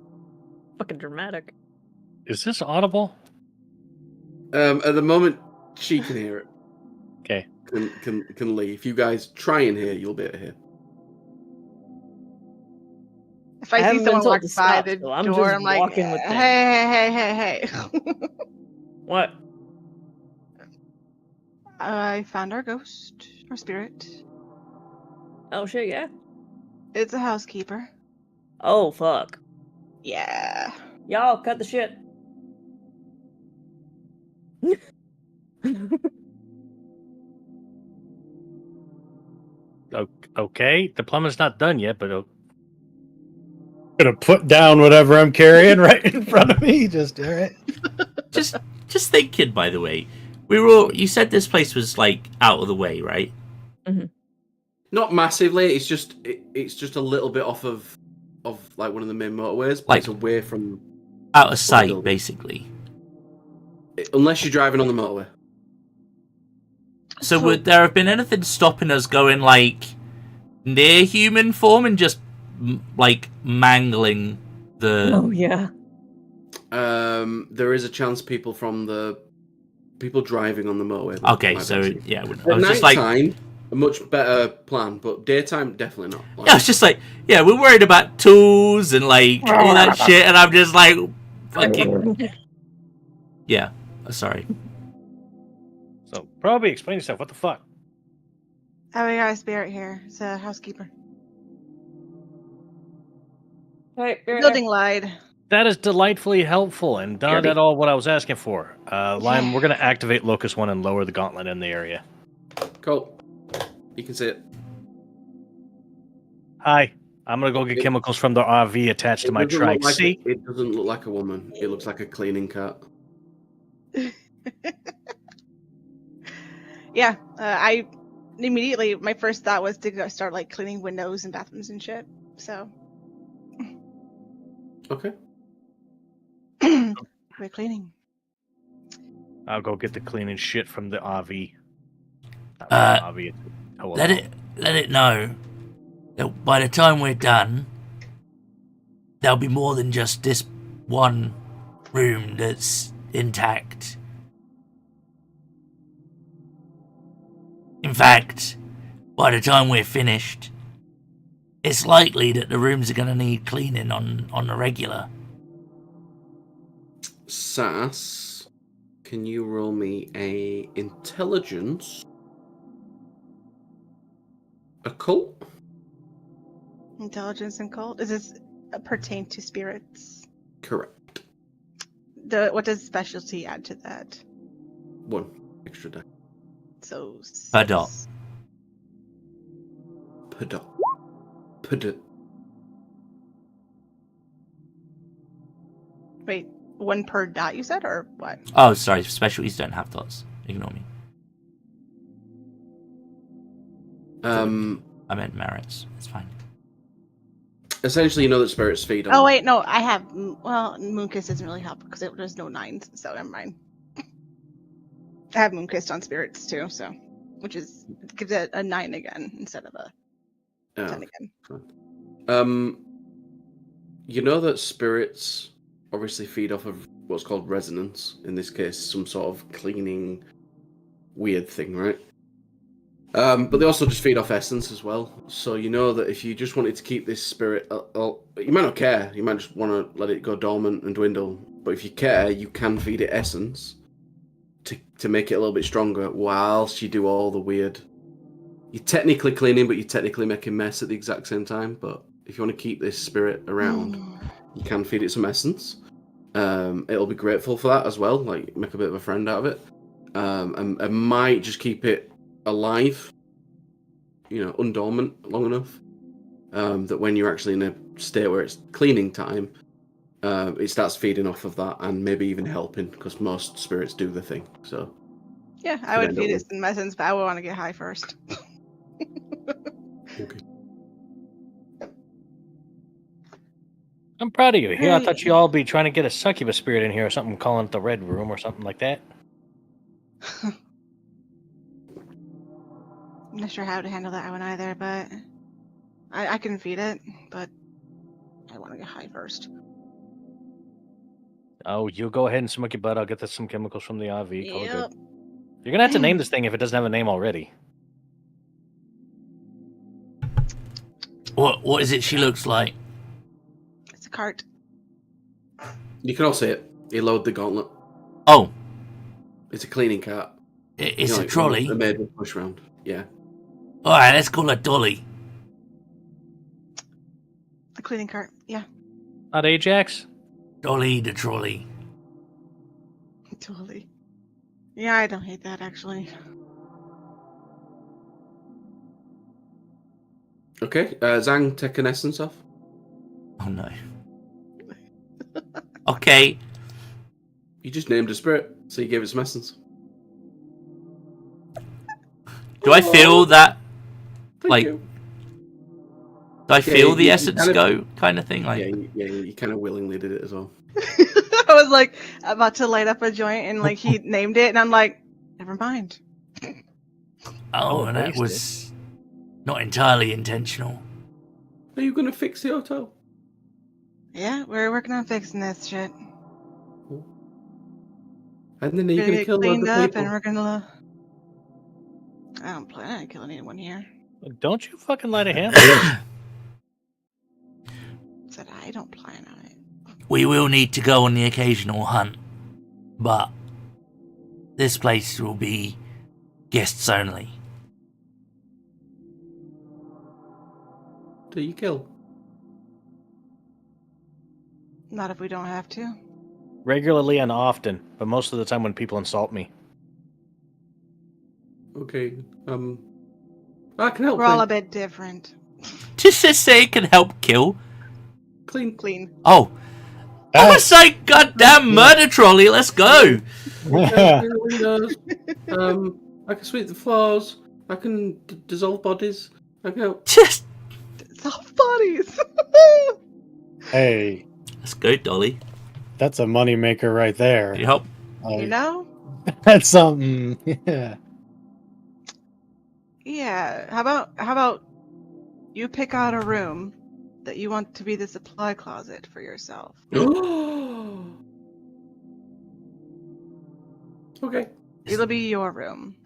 Fucking dramatic. Is this audible? At the moment, she can hear it. Okay. Can leave. If you guys try and hear, you'll be able to hear. If I see haven't been someone told walk to by stop, the so I'm door, just I'm like, walking with them. hey. What? I found our ghost, our spirit. Oh shit, yeah? It's a housekeeper. Oh fuck. Yeah. Y'all cut the shit. Okay, the plumbing's not done yet, but Gonna put down whatever I'm carrying right in front of me. Just all right. Just thinking, by the way, you said this place was like out of the way, right? Mm-hmm. Not massively. It's just a little bit off of like one of the main motorways, but Like- it's away from Out of sight, building. basically. Unless you're driving on the motorway. So would there have been anything stopping us going like near human form and just like mangling the? Oh yeah. There is a chance people driving on the motorway. Okay, so yeah, I At was night just like, time, a much better plan, but daytime definitely not. yeah, I was just like, yeah, we're worried about tools and like all that shit, and I'm just like, fucking, yeah. Sorry. so probably explain yourself. What the fuck? Oh, we got a spirit here. It's a housekeeper. Hey, The building lied. That is delightfully helpful and not Jeremy. at all what I was asking for. Lime, we're going to activate Locust 1 and lower the gauntlet in the area. Cool. You can see it. Hi. I'm going to go get chemicals from the RV attached to my doesn't trike. look like See? it doesn't look like a woman. It looks like a cleaning cart. Yeah, I immediately, my first thought was to go start like cleaning windows and bathrooms and shit. So Okay. we're cleaning. I'll go get the cleaning shit from the RV. Let it know that by the time we're done, there'll be more than just this one room that's intact. In fact, by the time we're finished, it's likely that the rooms are going to need cleaning on the regular. Sass, can you roll me a intelligence occult? Intelligence and cult. Does this pertain to spirits? Correct. What does specialty add to that? 1 extra die. So Per dot. Per dot. Per dot. Wait, 1 per dot you said, or what? Oh, sorry, specialties don't have dots. Ignore me. I meant merits. It's fine. Essentially, you know that spirits feed on. Oh wait, no, I have. Well, Moonkiss doesn't really help because there's no 9s, so never mind. I have Moonkiss on spirits too, so gives it a 9 again instead of a 10 again. You know that spirits obviously feed off of what's called resonance. In this case, some sort of cleaning weird thing, right? But they also just feed off essence as well. So you know that if you just wanted to keep this spirit, you might not care. You might just want to let it go dormant and dwindle. But if you care, you can feed it essence to make it a little bit stronger whilst you do all the weird. You're technically cleaning, but you're technically making mess at the exact same time. But if you want to keep this spirit around, you can feed it some essence. It'll be grateful for that as well. Like make a bit of a friend out of it, and might just keep it alive, undormant long enough that when you're actually in a state where it's cleaning time, it starts feeding off of that and maybe even helping because most spirits do the thing. So yeah, I would feed it some essence, but I would want to get high first. Okay. I'm proud of you. Here, I thought you all be trying to get a succubus spirit in here or something, calling it the Red Room or something like that. I'm not sure how to handle that one either, but I can feed it, but I want to get high first. Oh, you go ahead and smoke your butt. I'll get some chemicals from the RV. Call it Yep. good. You're going to have to name this thing if it doesn't have a name already. What is it she looks like? It's a cart. You can all see it. You load the gauntlet. Oh, It's a cleaning cart. it's a trolley. They're made with push round. Yeah. Alright, let's call her Dolly. A cleaning cart, yeah. Not Ajax? Dolly the trolley. Totally. Yeah, I don't hate that actually. Okay. Zhang, take an essence off. Oh no. Okay. You just named a spirit, so you gave it some essence. Do I feel that? Thank Like, you. do I feel the you essence kind of- go kind of thing? Like, Yeah, you kind of willingly did it as well. I was like about to light up a joint and like he named it and I'm like, never mind. oh, and that wasted. was not entirely intentional. Are you going to fix the hotel? Yeah, we're working on fixing this shit. And then We're you're gonna going to get kill cleaned loads of up people. and we're gonna. I don't plan on killing anyone here. Don't you fucking light a hand. Said I don't plan on it. We will need to go on the occasional hunt, but this place will be guests only. Do you kill? Not if we don't have to. Regularly and often, but most of the time when people insult me. Okay. I can help. We're all a bit different. Just to say it can help kill. Clean. Clean. Oh. I was like, goddamn murder trolley, let's go. I can clean the windows. I can sweep the floors. I can dissolve bodies. I can help. Just Soft bodies. Hey, let's go, Dolly. that's a moneymaker right there. Can you help? You know? That's something. Yeah. Yeah. How about you pick out a room that you want to be the supply closet for yourself? Okay. It'll be your room.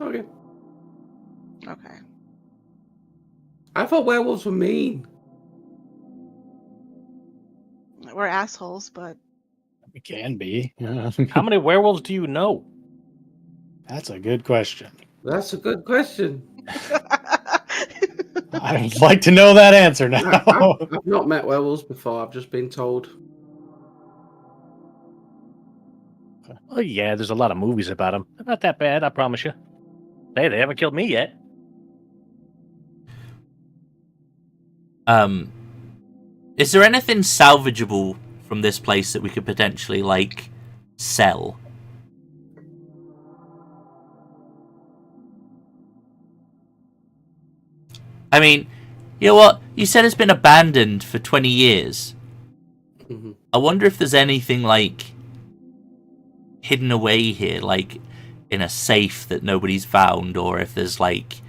Okay. Okay. I thought werewolves were mean. We're assholes, but It can be. How many werewolves do you know? That's a good question. That's a good question. I'd like to know that answer now. I've not met werewolves before. I've just been told. Oh yeah, there's a lot of movies about them. They're not that bad, I promise you. Hey, they haven't killed me yet. Is there anything salvageable from this place that we could potentially, like, sell? I mean, you know what? You said it's been abandoned for 20 years. Mm-hmm. I wonder if there's anything, like, hidden away here, like, in a safe that nobody's found, or if there's, like,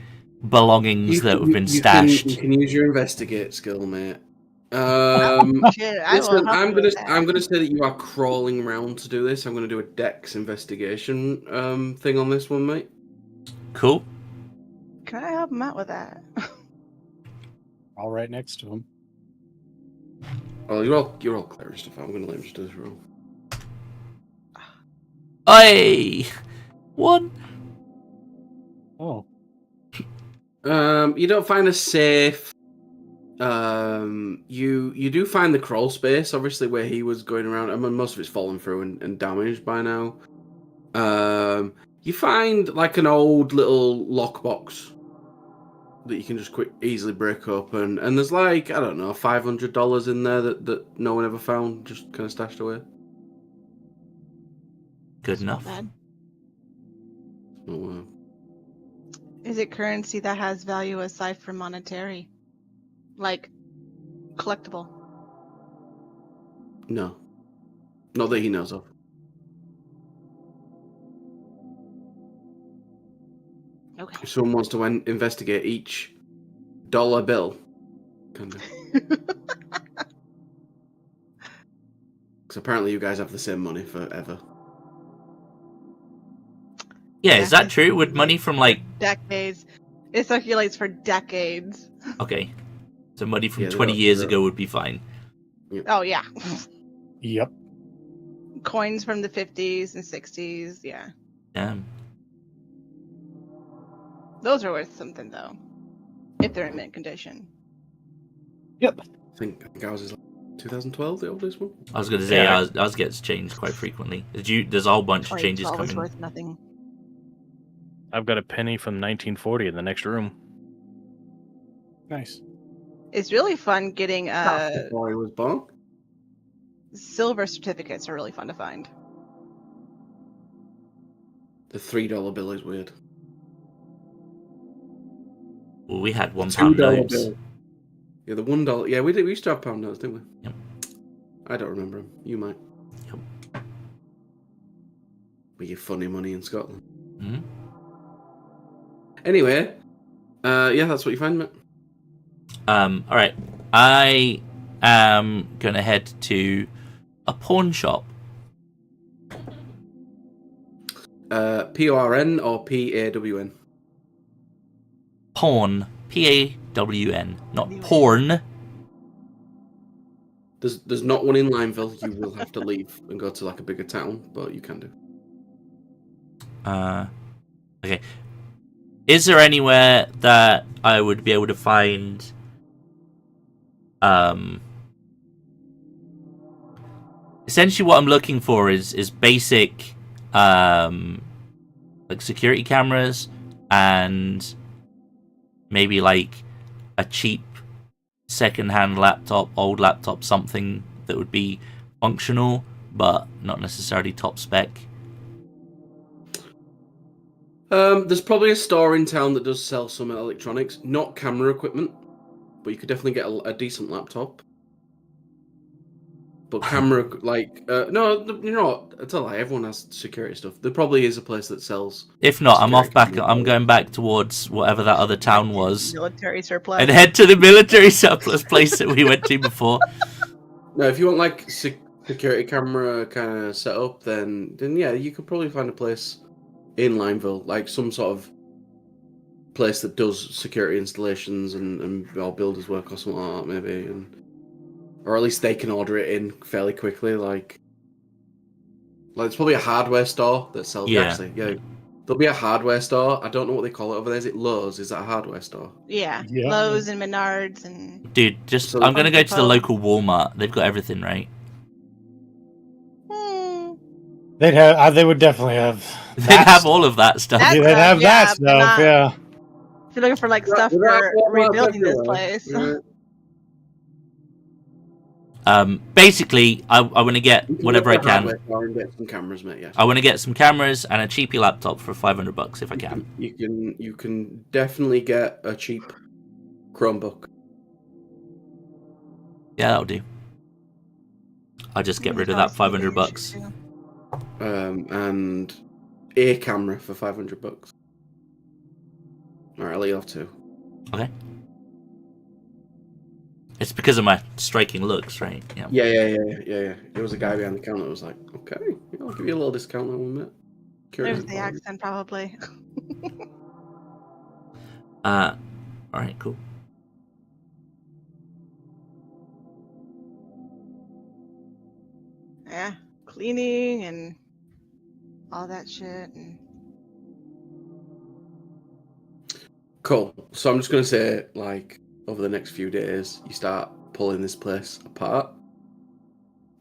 belongings that have been stashed. You can use your investigate skill, mate. Shit, I will Listen, help I'm you with that. gonna say that you are crawling around to do this. I'm gonna do a dex investigation thing on this one, mate. Cool. Can I help him out with that? All right next to him. Oh, you're all clear and stuff. I'm gonna let him just do this roll. Hey! One. Oh. You don't find a safe. You do find the crawl space, obviously, where he was going around. I mean, most of it's fallen through and damaged by now. You find like an old little lockbox that you can just easily break open, and there's like, I don't know, $500 in there that no one ever found, just kind of stashed away. Good enough. Not bad. Oh, wow. Is it currency that has value aside from monetary? Like, collectible? No. Not that he knows of. Okay. If someone wants to investigate each dollar bill, kind of. Because apparently you guys have the same money forever. Yeah, is that true? Would money from, like... Decades. It circulates for decades. Okay. So money from Yeah, 20 years ago would be fine. Oh, yeah. Yep. Coins from the 50s and 60s, yeah. Damn. Those are worth something, though. If they're in mint condition. Yep. I think ours is like 2012, the oldest one. I was going to say, ours gets changed quite frequently. There's a whole bunch of changes 2012 is coming. worth nothing. I've got a penny from 1940 in the next room. Nice. It's really fun getting Before he was born. silver certificates are really fun to find. The $3 bill is weird. Well, we had £1 $2 notes. bill. Yeah, the $1. Yeah, we used to have pound notes, didn't we? Yep. I don't remember them. You might. Yep. We get funny money in Scotland. Hmm. Anyway, yeah, that's what you find, mate. Alright. I am going to head to a pawn shop. PORN or PAWN? Pawn. P-A-W-N. Not porn. There's not one in Lineville. You will have to leave and go to like a bigger town, but you can do. Okay. Is there anywhere that I would be able to find essentially what I'm looking for is basic like security cameras and maybe like a cheap second-hand laptop, old laptop, something that would be functional but not necessarily top spec. There's probably a store in town that does sell some electronics, not camera equipment, but you could definitely get a decent laptop. But camera, like, no, you know what? It's a lie. Everyone has security stuff. There probably is a place that sells. If not, I'm off back. security I'm going back towards whatever that other town was Military surplus. and head to the military surplus place that we went to before. No, if you want like security camera kind of setup, then yeah, you could probably find a place in Lineville, like some sort of place that does security installations and or builders work or something like that, maybe, or at least they can order it in fairly quickly. Like it's probably a hardware store that sells. Yeah. Actually, yeah, there'll be a hardware store. I don't know what they call it over there. Is it Lowe's? Is that a hardware store? Yeah. Yeah. Lowe's and Menards and. Dude, just So I'm gonna go to the Depot. local Walmart. They've got everything, right? They'd have. They would definitely have. They that have stuff. all of that stuff. That Yeah, they'd stuff, have yeah, that but stuff. not- Yeah. If you're looking for like stuff Without for Walmart rebuilding this everywhere. place. Yeah. Basically, I want to get You can whatever I go to a can. hardware store and get some cameras, mate. Yeah. I want to get some cameras and a cheapy laptop for $500 if I can. You can definitely get a cheap Chromebook. Yeah, that'll do. I'll just get rid of that $500. And a camera for $500. All right, I'll let you off too. Okay. It's because of my striking looks, right? Yeah. Yeah. There was a guy behind the counter that was like, "Okay, I'll give you a little discount on one minute." There's the accent, probably. All right, cool. Yeah, cleaning and all that shit. And Cool. So I'm just gonna say, like, over the next few days, you start pulling this place apart.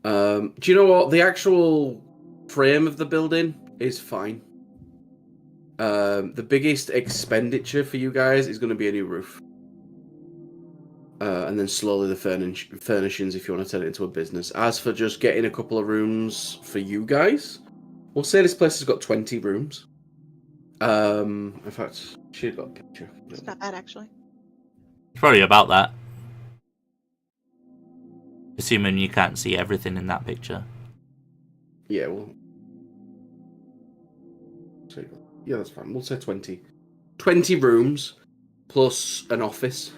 Do you know what? The actual frame of the building is fine. The biggest expenditure for you guys is going to be a new roof. And then slowly the furnishings if you want to turn it into a business. As for just getting a couple of rooms for you guys, we'll say this place has got 20 rooms. In fact, she got a picture. it's not bad, actually. It's probably about that. Assuming you can't see everything in that picture. Yeah, well. Yeah, that's fine. We'll say 20. 20 rooms plus an office.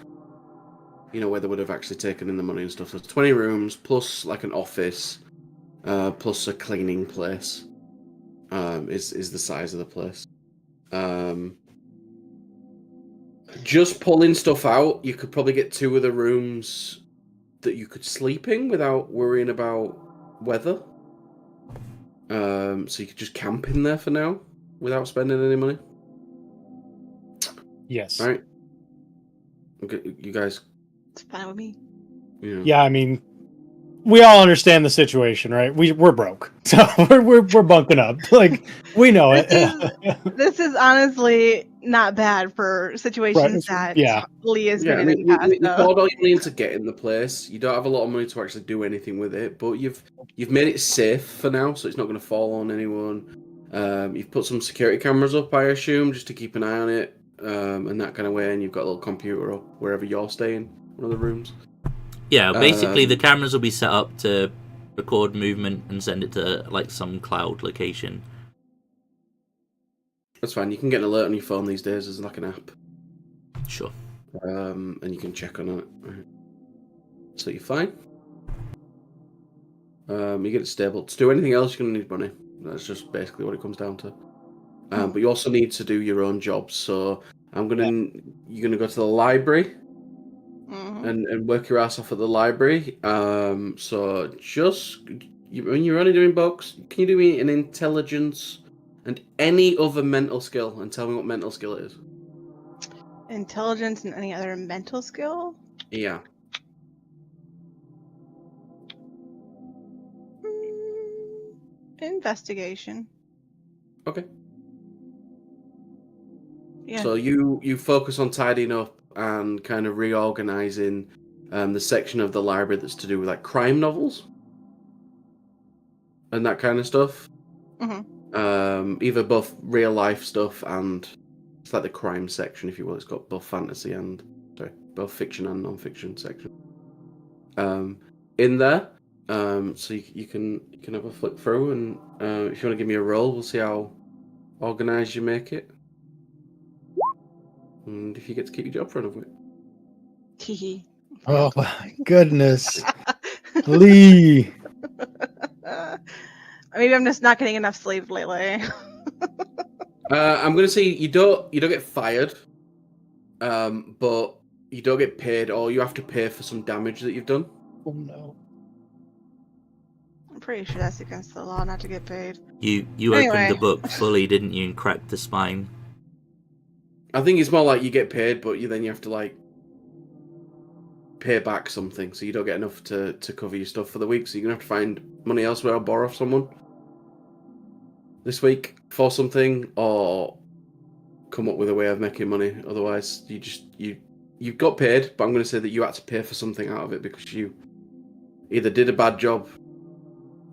You know, where they would have actually taken in the money and stuff. So 20 rooms plus like an office, plus a cleaning place, is the size of the place. Just pulling stuff out, you could probably get 2 of the rooms that you could sleep in without worrying about weather. So you could just camp in there for now without spending any money. Yes. All right. Okay, you guys. It's fine with me. You know. Yeah, I mean, we all understand the situation, right? We're broke, so we're bunking up. Like, we know it. This is honestly not bad for situations Right, that yeah. Lee has Yeah, been I in mean, the past. you though. poured all your money into getting the place. You don't have a lot of money to actually do anything with it, but you've made it safe for now, so it's not going to fall on anyone. You've put some security cameras up, I assume, just to keep an eye on it, and that kind of way. And you've got a little computer up wherever you're staying, one of the rooms. Yeah, basically the cameras will be set up to record movement and send it to like some cloud location. That's fine. You can get an alert on your phone these days. There's like an app, Sure. and you can check on it. Right. So you're fine. You get it stable. To do anything else, you're gonna need money. That's just basically what it comes down to. But you also need to do your own jobs. So you're gonna go to the library Mhm. and work your ass off at the library. So when you're only doing books, can you do me an intelligence and any other mental skill and tell me what mental skill it is? Intelligence and any other mental skill? Yeah. Investigation. Okay. Yeah. So you focus on tidying up and kind of reorganizing the section of the library that's to do with like crime novels and that kind of stuff. Either both real life stuff and it's like the crime section, if you will. It's got both fantasy and both fiction and non-fiction section. In there, so you can have a flick through, and if you want to give me a roll, we'll see how organized you make it, and if you get to keep your job for another week. Hee. Oh my goodness. Lee. Maybe I'm just not getting enough sleep lately. I'm gonna say you don't get fired, but you don't get paid, or you have to pay for some damage that you've done. Oh no. I'm pretty sure that's against the law not to get paid. You Anyway. opened the book fully, didn't you, and cracked the spine? I think it's more like you get paid, but then you have to like pay back something, so you don't get enough to cover your stuff for the week. So you're gonna have to find money elsewhere or borrow off someone this week for something, or come up with a way of making money. Otherwise, you've got paid, but I'm gonna say that you had to pay for something out of it because you either did a bad job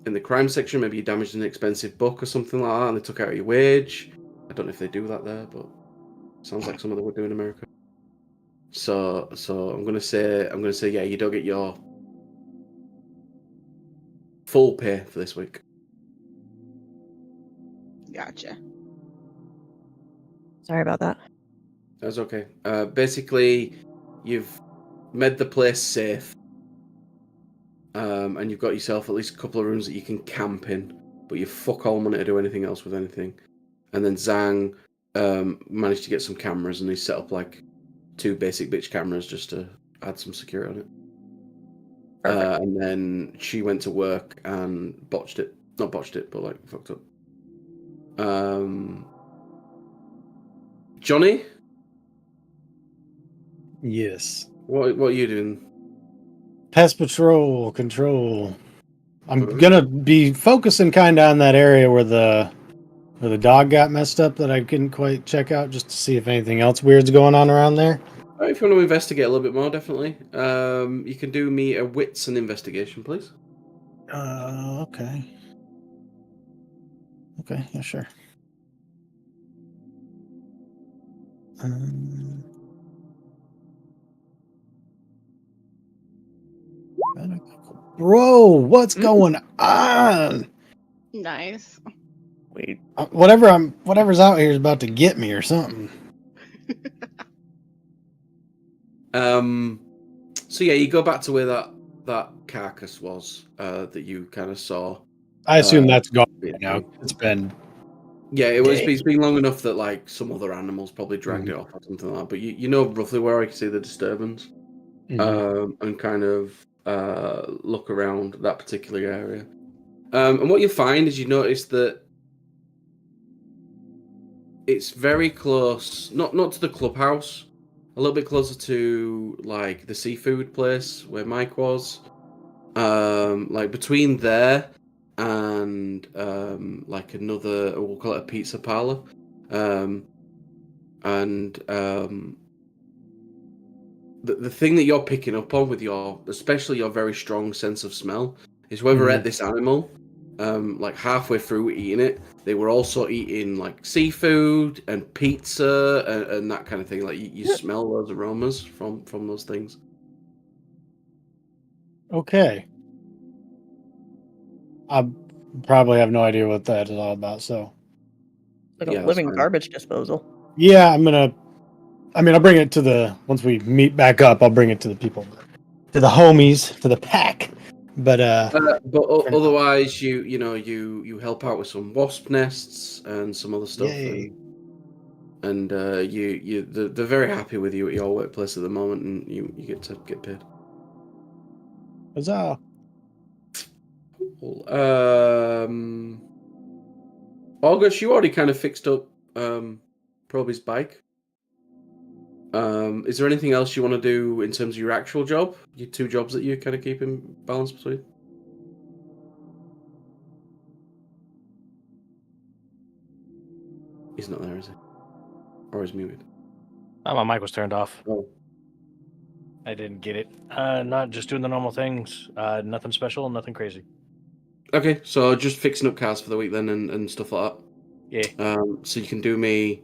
in the crime section, maybe you damaged an expensive book or something like that, and they took out your wage. I don't know if they do that there, but sounds like some of them would do in America. So I'm gonna say yeah, you don't get your full pay for this week. Gotcha. Sorry about that. That's okay. Basically, you've made the place safe, and you've got yourself at least a couple of rooms that you can camp in, but you fuck all money to do anything else with anything. And then Zhang managed to get some cameras, and he set up like 2 basic bitch cameras just to add some security on it. And then she went to work and botched it. Not botched it, but like fucked up. Johnny? Yes. What are you doing? Pest patrol control. I'm gonna be focusing kind of on that area where the dog got messed up that I couldn't quite check out, just to see if anything else weird's going on around there. If you want to investigate a little bit more, definitely. You can do me a wits and investigation, please. Okay. Okay, yeah, sure. Bro, what's going on? Nice. Wait. Whatever's out here is about to get me or something. So yeah, you go back to where that carcass was that you kind of saw. I assume that's gone now. It's been it's been long enough that like some other animals probably dragged it off or something like that. But you know roughly where I can see the disturbance, and kind of look around that particular area. And what you find is you notice that it's very close, not to the clubhouse, a little bit closer to like the seafood place where Mike was. Like between there and like another, we'll call it a pizza parlor. The thing that you're picking up on with especially your very strong sense of smell, is whoever ate this animal, like halfway through eating it, they were also eating like seafood and pizza and that kind of thing. Like you smell those aromas from those things. okay. I probably have no idea what that is all about, so Like Yeah, a that's living fine. garbage disposal. yeah, I'll bring it to once we meet back up, I'll bring it to the people, to the homies, to the pack. But otherwise, you help out with some wasp nests and some other stuff, Yay. and they're very happy with you at your workplace at the moment, and you get to get paid. huzzah. Cool. August, you already kind of fixed up Proby's bike. Is there anything else you want to do in terms of your actual job? Your 2 jobs that you kind of keep in balance between? not there, is he? Or is muted? Oh, my mic was turned off. Oh. I didn't get it. Not just doing the normal things. Nothing special, nothing crazy. Okay, so just fixing up cars for the week then and stuff like Yeah. that. So you can do me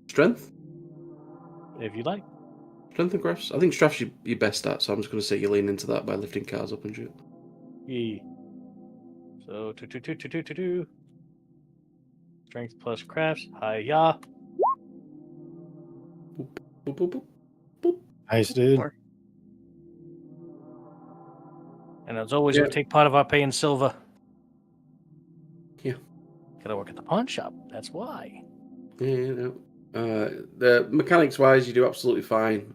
strength? If you like. Strength and crafts? I think strategy you're best at, so I'm just going to say you lean into that by lifting cars up and shit. Yeah. So, two. Strength plus crafts. Hi-ya. Boop, boop, boop, boop, boop. Nice, dude. Or- And as always, Yeah. we take part of our pay in silver. Yeah. Gotta work at the pawn shop. That's why. Yeah. The mechanics wise, you do absolutely fine.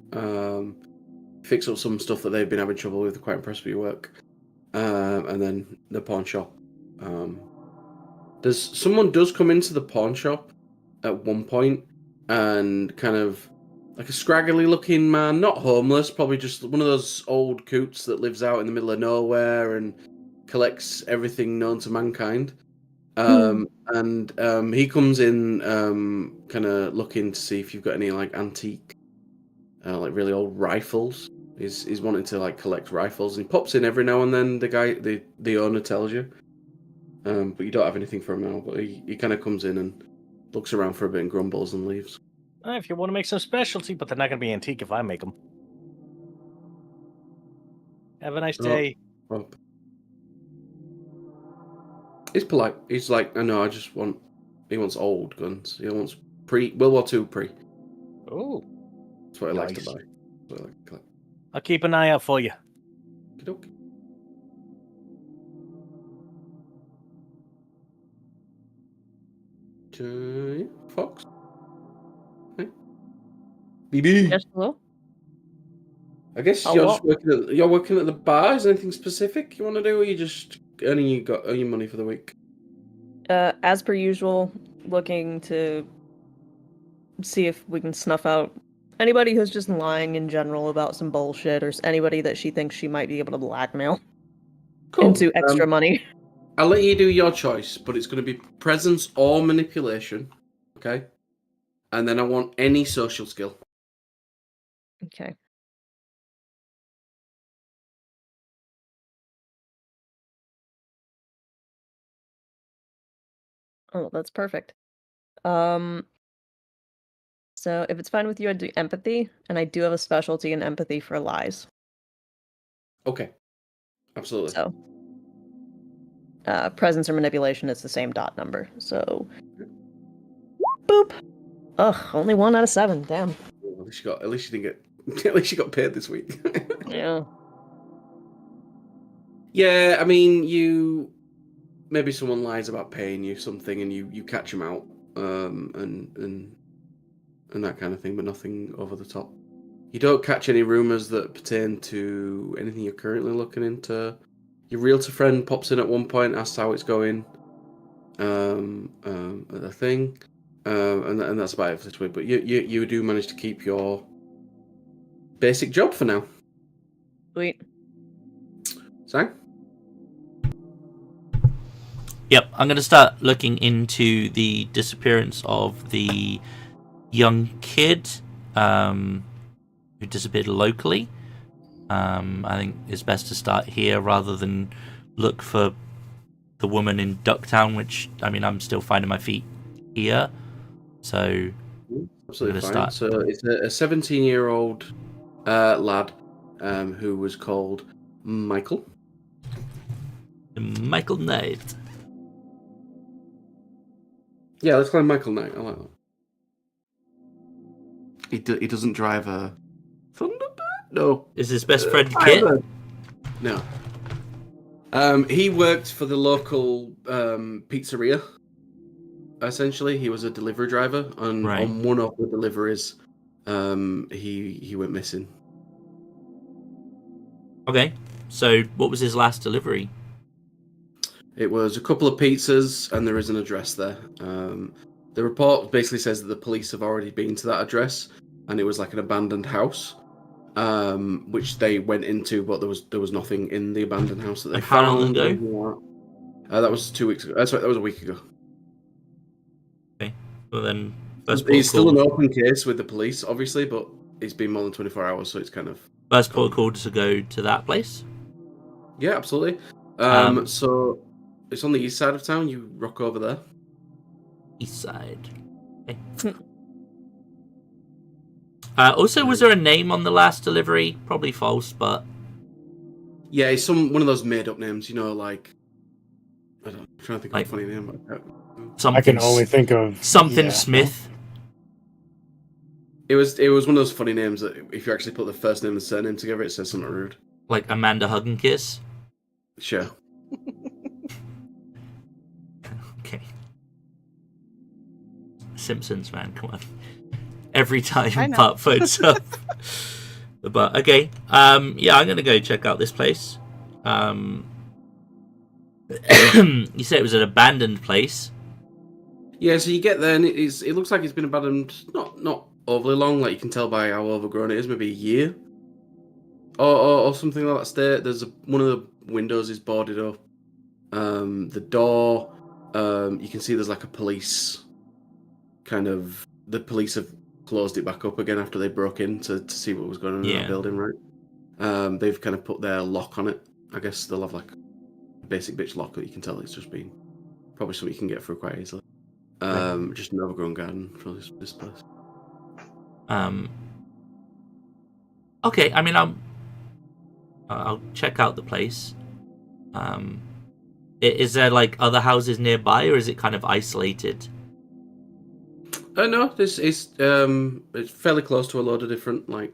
Fix up some stuff that they've been having trouble with. They're quite impressed with your work. And then the pawn shop. Someone does come into the pawn shop at one point and kind of like a scraggly looking man, not homeless, probably just one of those old coots that lives out in the middle of nowhere and collects everything known to mankind. And he comes in kind of looking to see if you've got any like antique, like really old rifles. He's wanting to like collect rifles. And he pops in every now and then. The owner tells you, but you don't have anything for him now. But he kind of comes in and looks around for a bit and grumbles and leaves. If you want to make some specialty, but they're not going to be antique if I make them. Have a nice day. Well, he's polite. He's like, I know. He wants old guns. He wants World War II pre. Oh, That's what I like to Nice. buy. That's what I like to collect. I'll keep an eye out for you. Okey-doke. Fox? Hey? BB? Yes, hello? I guess Oh, you're what? just you're working at the bar. Is there anything specific you want to do, or you just earning your money for the week? As per usual, looking to see if we can snuff out anybody who's just lying in general about some bullshit, or anybody that she thinks she might be able to blackmail into extra money. I'll let you do your choice, but it's going to be presence or manipulation, okay? And then I want any social skill. Okay. Oh, that's perfect. So if it's fine with you, I'd do empathy, and I do have a specialty in empathy for lies. Okay, absolutely. So presence or manipulation is the same dot number. So boop. Ugh, only 1 out of 7. Damn. At least you didn't get. At least you got paid this week. Yeah. Yeah, I mean, maybe someone lies about paying you something, and you catch them out, and that kind of thing, but nothing over the top. You don't catch any rumors that pertain to anything you're currently looking into. Your realtor friend pops in at one point, asks how it's going, at the thing, and that's about it for this week. But you do manage to keep your basic job for now. Sweet. Sang? Yep, I'm going to start looking into the disappearance of the young kid who disappeared locally. I think it's best to start here rather than look for the woman in Ducktown, which, I mean, I'm still finding my feet here. So, Absolutely gonna fine. start- So it's a 17-year-old lad who was called Michael. Michael Knight. Yeah, let's call him Michael Knight. I like that. He doesn't drive a Thunderbird? No. Is his best friend Kit? Firebird. No. He worked for the local pizzeria. Essentially, he was a delivery driver, and Right. on one of the deliveries, he went missing. Okay, so what was his last delivery? It was a couple of pizzas, and there is an address there. The report basically says that the police have already been to that address, and it was like an abandoned house, which they went into, but there was nothing in the abandoned house that they And how long found. ago? That was 2 weeks ago. Sorry, that was a week ago. Well then, first It's still an protocol, open case with the police, obviously, but it's been more than 24 hours, so it's kind of... first protocol to go to that place. Yeah, absolutely. Um, So it's on the east side of town. You rock over there. East side. Okay. Also, was there a name on the last delivery? Probably false, but Yeah, it's one of those made-up names, like... I don't know, I'm trying to think Like- of a funny name. But I can something. only think of Something yeah. Smith. it was one of those funny names that if you actually put the first name and surname together, it says something rude. Like Amanda Hug and Kiss. Sure. Okay. Simpsons, man, come on. Every time know. Pup phones up. But okay. Yeah, I'm gonna go check out this place. You said it was an abandoned place. Yeah, so you get there and it looks like it's been abandoned not overly long, like you can tell by how overgrown it is, maybe a year. Or something like that state. There's one of the windows is boarded up. The door, you can see there's like a police the police have closed it back up again after they broke in to see what was going on in Yeah. that building, right? They've kind of put their lock on it. I guess they'll have like a basic bitch lock that you can tell it's just been probably something you can get through quite easily. Just an overgrown garden for this place. Okay, I mean I'll check out the place. Is there like other houses nearby, or is it kind of isolated? No, this is it's fairly close to a load of different like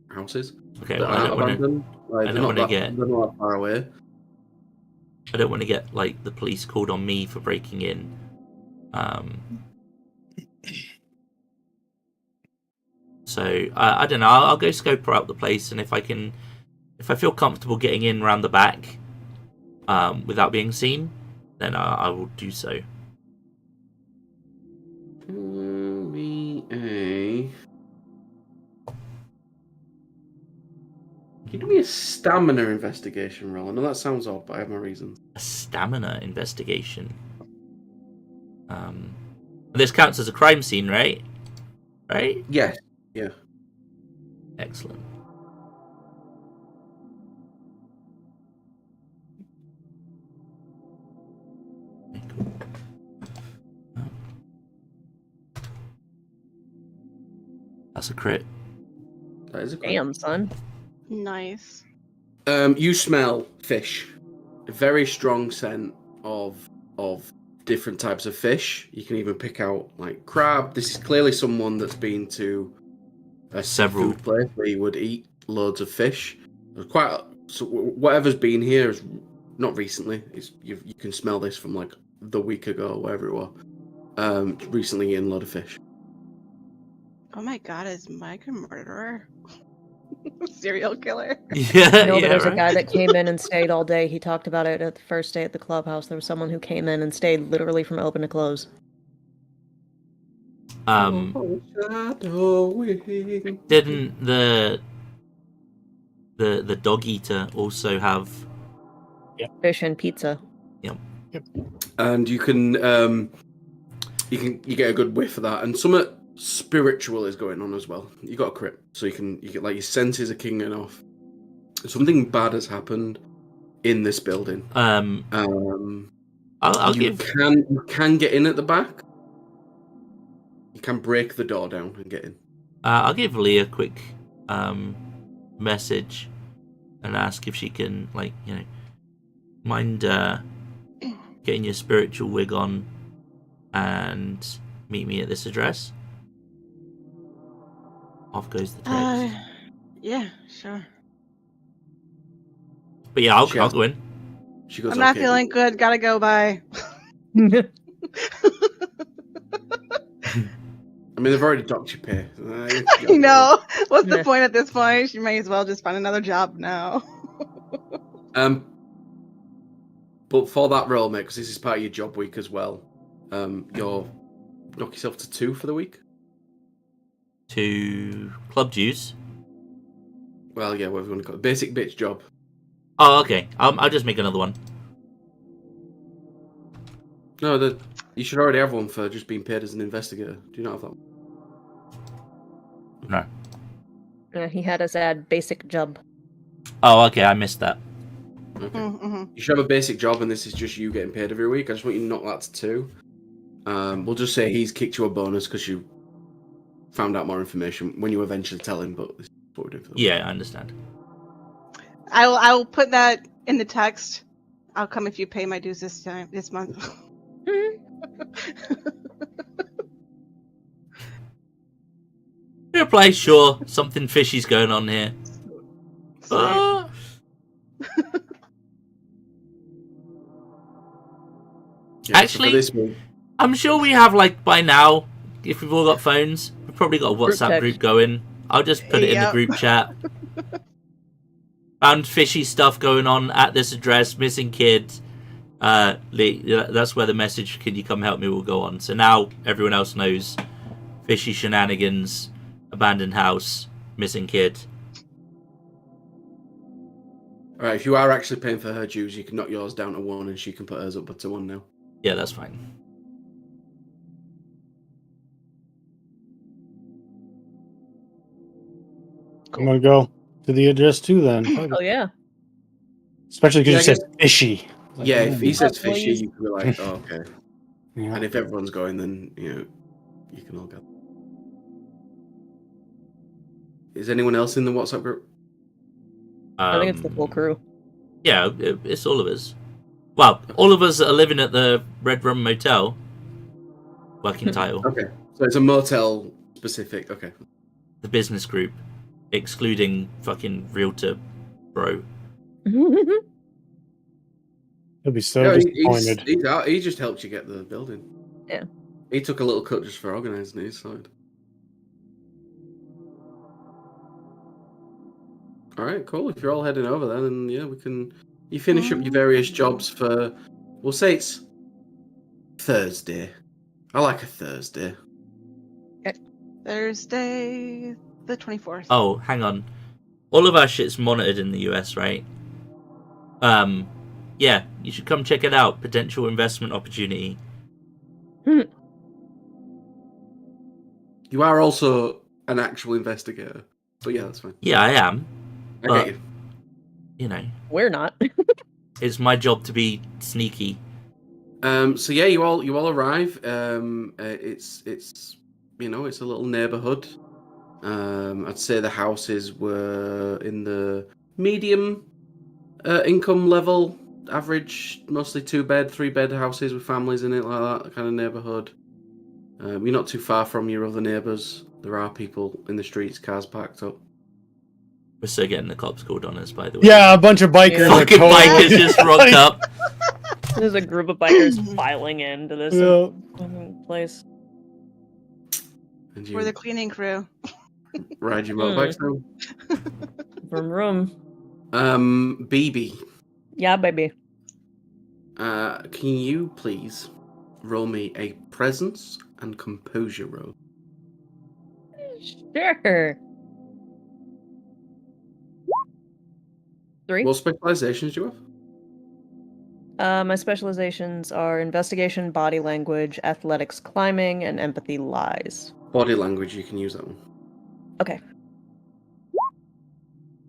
houses Okay, that well, I are don't want to. abandoned. Like, I they're don't not wanna that they're not that far away. I don't want to get like the police called on me for breaking in. So I don't know. I'll go scope out the place, and if I feel comfortable getting in around the back, without being seen, then I will do so. Can you do me a stamina investigation roll? I know that sounds odd, but I have my reasons. A stamina investigation. This counts as a crime scene, right? Right? Yes. Yeah. Excellent. Okay, cool. That's a crit. That is a Damn, son. Nice. You smell fish. A very strong scent of different types of fish. You can even pick out like crab. This is clearly someone that's been to a Several. seafood place where you would eat loads of fish. So whatever's been here is not recently. You can smell this from like the week ago, or whatever it was. Recently eaten a lot of fish. Oh my god, is Mike a murderer? Serial killer? Yeah, No, but there's right? a guy that came in and stayed all day. He talked about it at the first day at the clubhouse. There was someone who came in and stayed literally from open to close. Didn't the dog eater also have? Fish and pizza. And you get a good whiff of that, and some spiritual is going on as well. You got a crit, so you get like your senses are kicking off. Something bad has happened in this building. I'll you give. can get in at the back. You can break the door down and get in. I'll give Lee a quick message and ask if she can, like, mind getting your spiritual wig on and meet me at this address. Off goes the text. Yeah, sure. But yeah, I'll go in. She goes, I'm not "Okay." feeling good. Gotta go. Bye. I mean, they've already docked your pay. I know. What's the Yeah. point at this point? She may as well just find another job now. But for that role, mate, because this is part of your job week as well, you'll knock yourself to 2 for the week. To club dues. Well, yeah, whatever you want to call it. Basic bitch job. Oh, okay. I'll just make another one. No, You should already have one for just being paid as an investigator. Do you not have that one? No. He had us add basic job. Oh, okay, I missed that. Okay. Mm-hmm. You should have a basic job, and this is just you getting paid every week. I just want you to knock that to 2. We'll just say he's kicked you a bonus because you found out more information when you eventually tell him, but this is what we're doing for the week. Yeah, I understand. I will put that in the text. I'll come if you pay my dues this month. Reply, sure, something fishy's going on here. Sorry. Yeah, Actually- so for this week, I'm sure we have, like, by now, if we've all got phones, we've probably got a WhatsApp text. group going. I'll just put it in the Yep. group chat. Found fishy stuff going on at this address, missing kids. That's where the message, can you come help me, will go on. So now everyone else knows fishy shenanigans, abandoned house, missing kid. alright, if you are actually paying for her dues, you can knock yours down to 1 and she can put hers up to 1 now. Yeah, that's fine. I'm gonna go to the address too then. Fuck Oh it. yeah. Especially because Yeah, you I said guess- fishy. Like, Yeah, if he mm, says Well, fishy, he's- you can be like, oh, okay. yeah. And if everyone's going, then, you can all go. Is anyone else in the WhatsApp group? I think it's the full crew. Yeah, it's all of us. Well, all of us that are living at the Red Rum Motel. Working title. Okay, so it's a motel specific. Okay. The business group, excluding fucking realtor bro. He'll be so No, disappointed. he just helped you get the building. Yeah. He took a little cut just for organising his side. All right, cool. If you're all heading over there, then yeah, we can. You finish up your various jobs for. We'll say it's Thursday. I like a Thursday. Thursday, the 24th. Oh, hang on. All of our shit's monitored in the US, right? Yeah, you should come check it out. Potential investment opportunity. You are also an actual investigator, but yeah, that's fine. Yeah, I am. I But- get you. You know, We're not. it's my job to be sneaky. So yeah, you all arrive. It's it's a little neighborhood. I'd say the houses were in the medium income level, average, mostly 2-bed, 3-bed houses with families in it, like that kind of neighborhood. You're not too far from your other neighbors. There are people in the streets, cars parked up. We're still getting the cops called on us, by the way. Yeah, a bunch of bikers. Yeah. are Fucking totally- bikers just rocked up. There's a group of bikers filing into this Yeah. place. And you We're the cleaning crew. ride your motorbikes down. Vroom vroom. BB, Yeah, baby. can you please roll me a presence and composure roll? Sure. 3. What specializations do you have? My specializations are investigation, body language, athletics, climbing, and empathy lies. Body language, you can use that one. Okay.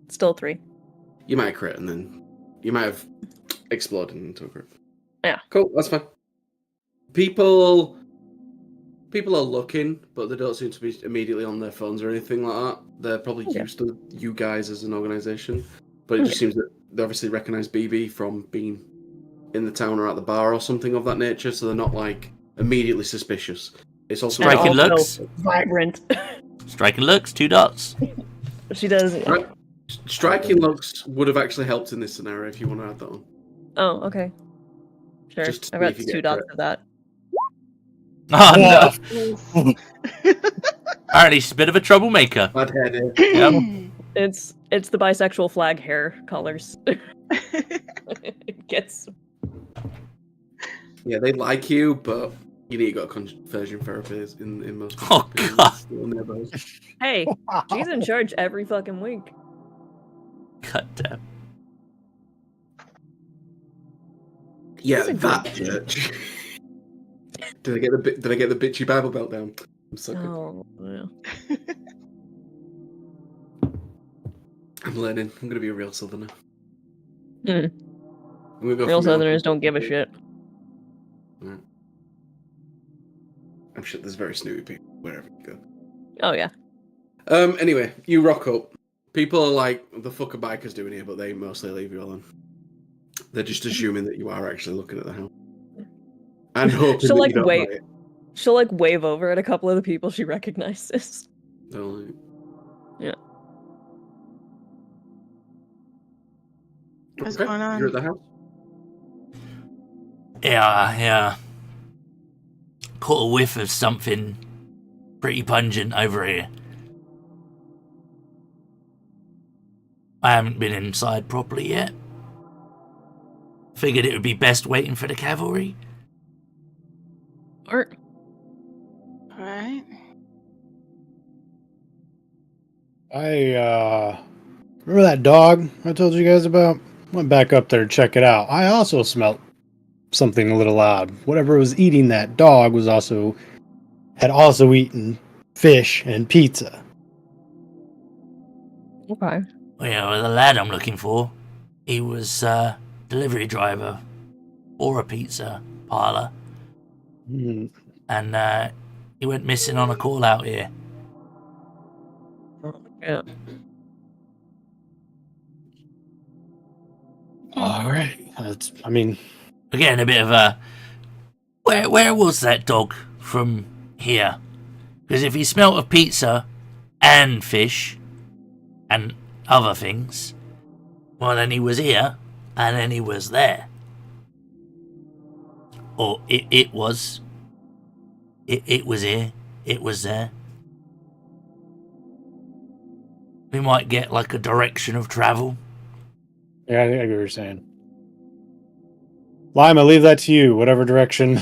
Still 3. You might crit and then you might have exploded into a crit. Yeah. Cool, that's fine. People are looking, but they don't seem to be immediately on their phones or anything like that. They're probably Okay. used to you guys as an organization, but it just seems that they obviously recognize BB from being in the town or at the bar or something of that nature, so they're not like immediately suspicious. It's also And Striking also looks. Vibrant. Striking looks, 2 dots. She does. Right. Striking looks would have actually helped in this scenario if you want to add that on. Oh, okay. Sure. Just to I see got if you 2 get dots crit. for that. Oh, no. Apparently, she's a bit of a troublemaker. Bad headache. Yep. It's the bisexual flag hair colors. It gets Yeah, they like you, but you need to go to conversion therapies in most Oh, people's God. still neighborhoods. Hey, she's in charge every fucking week. God damn. Yeah, He's a that good church. Did I get the bitchy Bible belt down? I'm so good. Oh, yeah. I'm learning. I'm gonna be a real Southerner. Hmm. I'm gonna go Real for my own Southerners don't country. give a shit. Right. I'm sure there's very snooty people wherever you go. Oh yeah. Anyway, you rock up. People are like, the fuck are bikers doing here? But they mostly leave you alone. They're just assuming that you are actually looking at the house. And hoping She'll that like you don't wait. buy it. She'll like wave over at a couple of the people she recognizes. They're like, Yeah. What's okay, going on? you're at the house. Yeah. Caught a whiff of something pretty pungent over here. I haven't been inside properly yet. Figured it would be best waiting for the cavalry. Or Alright. I remember that dog I told you guys about? Went back up there to check it out. I also smelt something a little odd. Whatever was eating that dog had also eaten fish and pizza. okay. Well, the lad I'm looking for, he was delivery driver or a pizza parlor, Hmm. and he went missing on a call out here. Yeah. All right. I mean, Again, a bit of a where was that dog from here? Because if he smelt of pizza and fish and other things, well, then he was here and then he was there. Or it was here, it was there. We might get like a direction of travel. yeah, I get what you're saying. Lime, I leave that to you. Whatever direction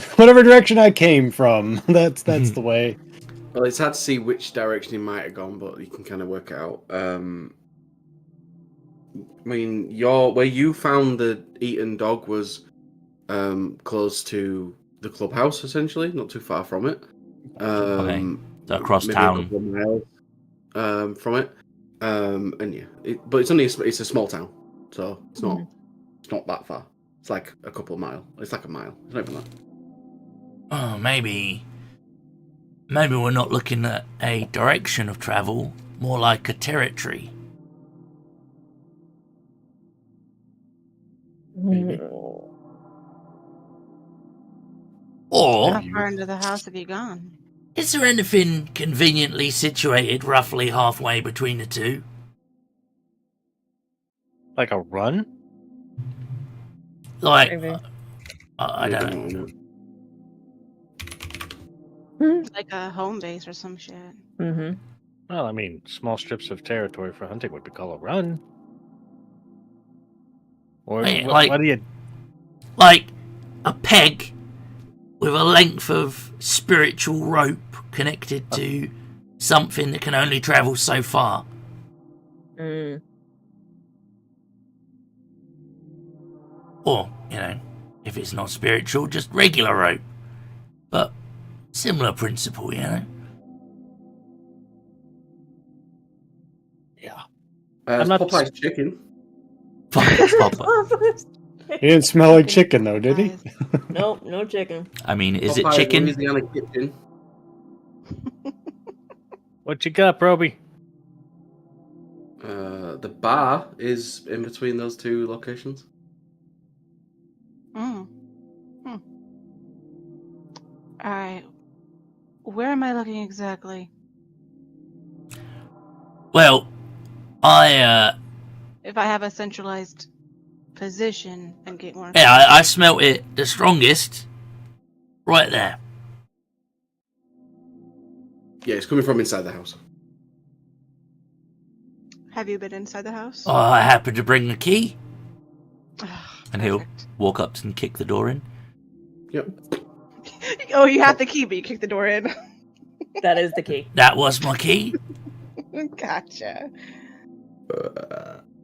I came from, that's the way. Well, it's hard to see which direction he might have gone, but you can kind of work it out. I mean, where you found the eaten dog was close to the clubhouse, essentially, not too far from it. Okay. So across maybe town. a couple of miles from it. And yeah, but it's a small town, so it's not that far. It's like a couple of miles. It's like a mile. It's not even that. Oh, maybe we're not looking at a direction of travel, more like a territory. Maybe. Or How far into the house have you gone? is there anything conveniently situated roughly halfway between the two? Like a run? Like, Maybe. I don't know. Like a home base or some shit. Mm-hmm. Well, I mean, small strips of territory for hunting would be called a run. Or Wait, what do you? Like a peg with a length of spiritual rope connected to something that can only travel so far. Mm. Or, if it's not spiritual, just regular rope. But similar principle, Yeah. I'm not- Popeye's chicken. Fuck, it's Popeye. He didn't smell like chicken though, did he? Nope, no chicken. I mean, is it Popeye's chicken? Louisiana Kitchen. What you got, Proby? The bar is in between those two locations. Alright. Where am I looking exactly? Well, If I have a centralized position and get more. yeah, I smelt it the strongest right there. Yeah, it's coming from inside the house. Have you been inside the house? Oh, I happened to bring the key. Ugh, And he'll perfect. walk up and kick the door in. Yep. Oh, you have the key, but you kick the door in. That is the key. That was my key. Gotcha.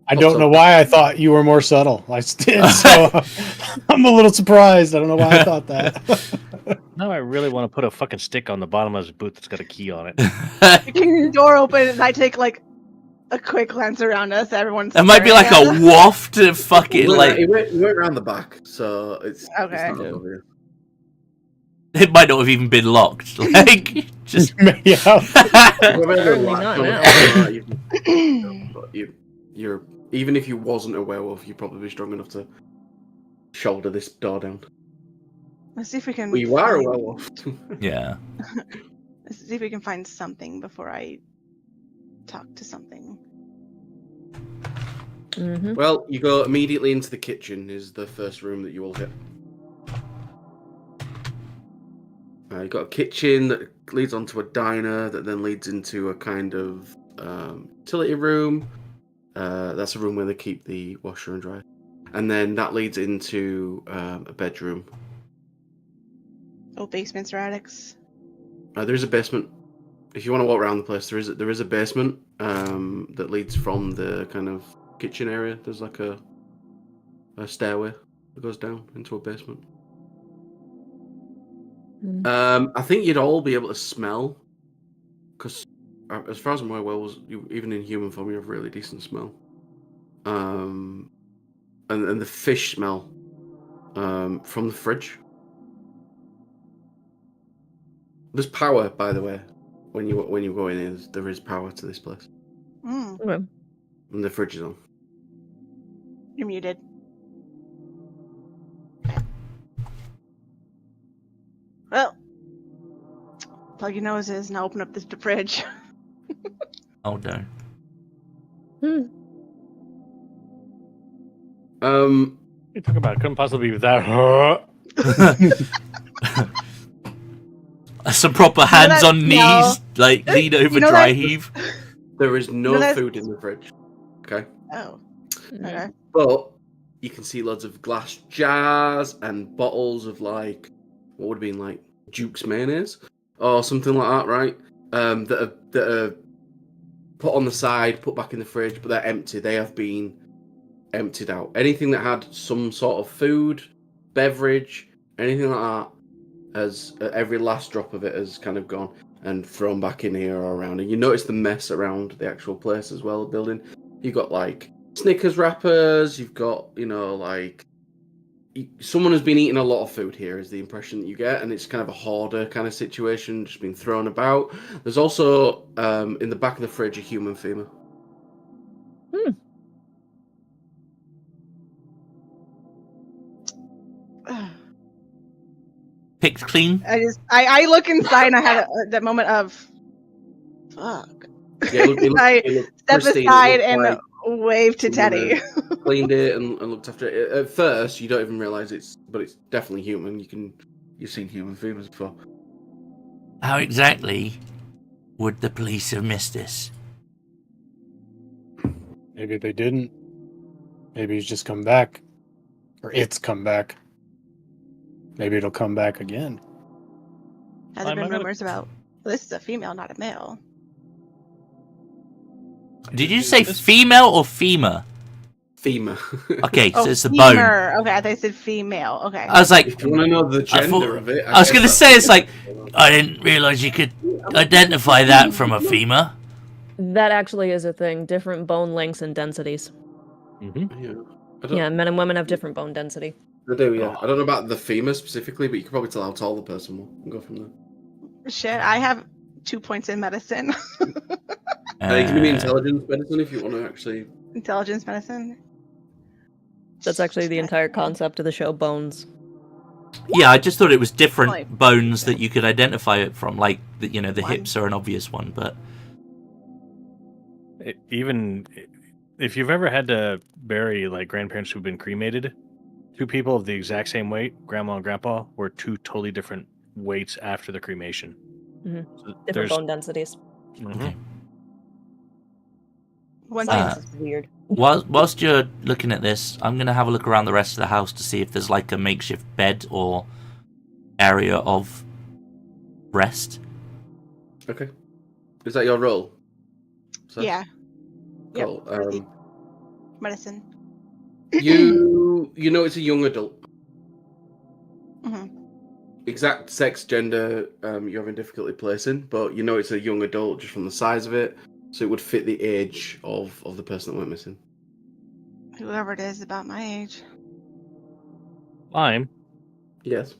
I don't know why I thought you were more subtle. I did, so I'm a little surprised. I don't know why I thought that. Now I really want to put a fucking stick on the bottom of his boot that's got a key on it. The door open, and I take like a quick glance around us. Everyone's. It might be like staring at a waft of fucking like. He went around the back, so it's Okay. It's not over here. It might not have even been locked. Like just. yeah. Apparently not now. But you're even if you wasn't a werewolf, you'd probably be strong enough to shoulder this door down. Let's see if we can. We are a find- werewolf. Yeah. Let's see if we can find something before I talk to something. Mm-hmm. Well, you go immediately into the kitchen. Is the first room that you all hit. You've got a kitchen that leads onto a diner that then leads into a kind of utility room. That's a room where they keep the washer and dryer. And then that leads into a bedroom. Oh, basements or attics. There is a basement. If you want to walk around the place, there is a basement that leads from the kind of kitchen area. There's like a stairway that goes down into a basement. I think you'd all be able to smell, because as far as I'm aware, werewolves, even in human form, you have really decent smell. And the fish smell from the fridge. There's power, by the way, when you go in. There is power to this place, Okay. and the fridge is on. You're muted. Well, plug your noses and I'll open up the fridge. Oh no. You talk about it couldn't possibly be that. Some proper hands on knees, like lean over You know dry that- heave. There is no No, that's- food in the fridge. Okay. Oh, okay. But you can see loads of glass jars and bottles of like what would have been like Duke's mayonnaise or something like that, right? That are put on the side, put back in the fridge, but they're empty. They have been emptied out. Anything that had some sort of food, beverage, anything like that, has every last drop of it has kind of gone and thrown back in here or around. And you notice the mess around the actual place as well, the building. You've got like Snickers wrappers, you've got, like someone has been eating a lot of food here is the impression that you get, and it's kind of a hoarder kind of situation, just being thrown about. There's also in the back of the fridge a human femur. Picked clean. I look inside and I had that moment of fuck. Yeah, it looked Step pristine. It aside looked and like wave to someone Teddy. had cleaned it and looked after it. At first, you don't even realize it's definitely human. You've seen human femurs before. How exactly would the police have missed this? Maybe they didn't. Maybe he's just come back. Or it's come back. Maybe it'll come back again. Have there been rumors about this is a female, not a male? Did you say female or femur? Femur. Okay, so Oh, it's the bone. femur. Okay, I thought you said female. Okay. I was like, If you want to know the gender of it, I was going to say, it's like, I didn't realize you could identify that from a femur. That actually is a thing. Different bone lengths and densities. Mm-hmm. Yeah, men and women have different bone density. They do, yeah. I don't know about the femur specifically, but you can probably tell how tall the person will and go from there. Shit, I have 2 points in medicine. You can give me intelligence medicine if you want to actually. Intelligence medicine. That's actually the entire concept of the show, Bones. Yeah, I just thought it was different Like- bones that you could identify it from. Like, the One. hips are an obvious one, but Even if you've ever had to bury like grandparents who've been cremated, two people of the exact same weight, grandma and grandpa, were two totally different weights after the cremation. Mhm. So Different there's- bone densities. Mhm. Okay. One Science is weird. whilst you're looking at this, I'm going to have a look around the rest of the house to see if there's like a makeshift bed or area of rest. Okay. Is that your role? So, Yeah. Cool. Yep. Medicine. You know it's a young adult. Mhm. exact sex, gender, you're having difficulty placing, but you know it's a young adult just from the size of it, so it would fit the age of the person that went missing. Whoever it is about my age. Lime. Yes.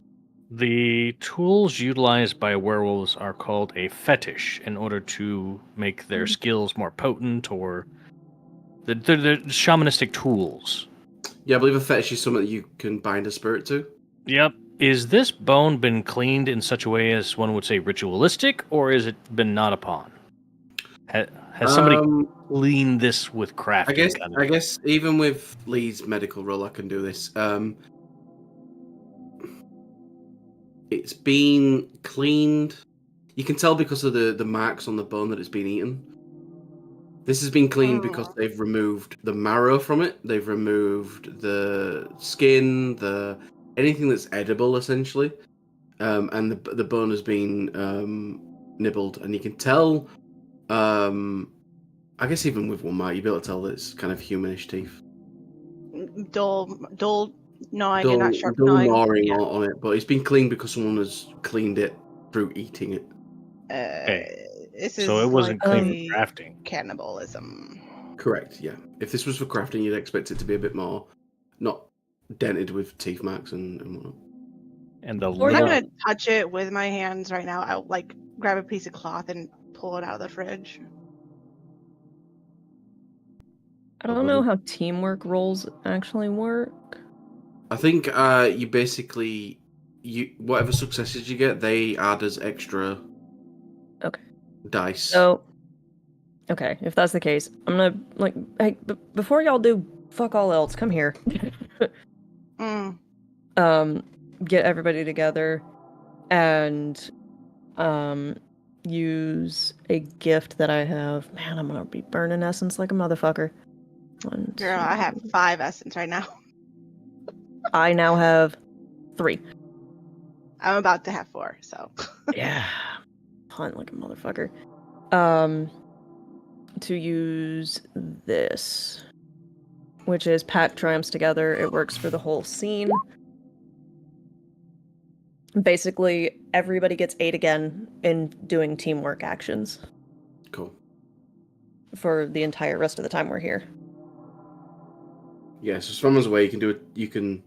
The tools utilized by werewolves are called a fetish in order to make their skills more potent, or they're shamanistic tools. Yeah, I believe a fetish is something that you can bind a spirit to. Yep. Is this bone been cleaned in such a way as one would say ritualistic, or has it been gnawed upon? Has somebody cleaned this with crafting? I guess even with Lee's medical role, I can do this. It's been cleaned. You can tell because of the marks on the bone that it's been eaten. This has been cleaned because they've removed the marrow from it. They've removed the skin, anything that's edible, essentially. And the bone has been nibbled, and you can tell. I guess even with one mark, you'll be able to tell that it's kind of humanish teeth. Dull gnawing and not sharp gnawing. On it, but it's been cleaned because someone has cleaned it through eating it. So it wasn't clean for crafting. Cannibalism. Correct, yeah. If this was for crafting, you'd expect it to be a bit more, not dented with teeth marks and whatnot. And the I'm gonna touch it with my hands right now. I'll like grab a piece of cloth and pull it out of the fridge. I don't know how teamwork roles actually work. I think you basically whatever successes you get, they add as extra dice. So okay, if that's the case, I'm gonna hey, before y'all do fuck all else, come here. Get everybody together and use a gift that I have. Man, I'm gonna be burning essence like a motherfucker. Girl, I have 5 essence right now. I now have 3. I'm about to have 4, so. Yeah. Hunt like a motherfucker. To use this, which is pack triumphs together. It works for the whole scene. Basically, everybody gets 8 again in doing teamwork actions. Cool. For the entire rest of the time we're here. Yeah, so someone's away, you can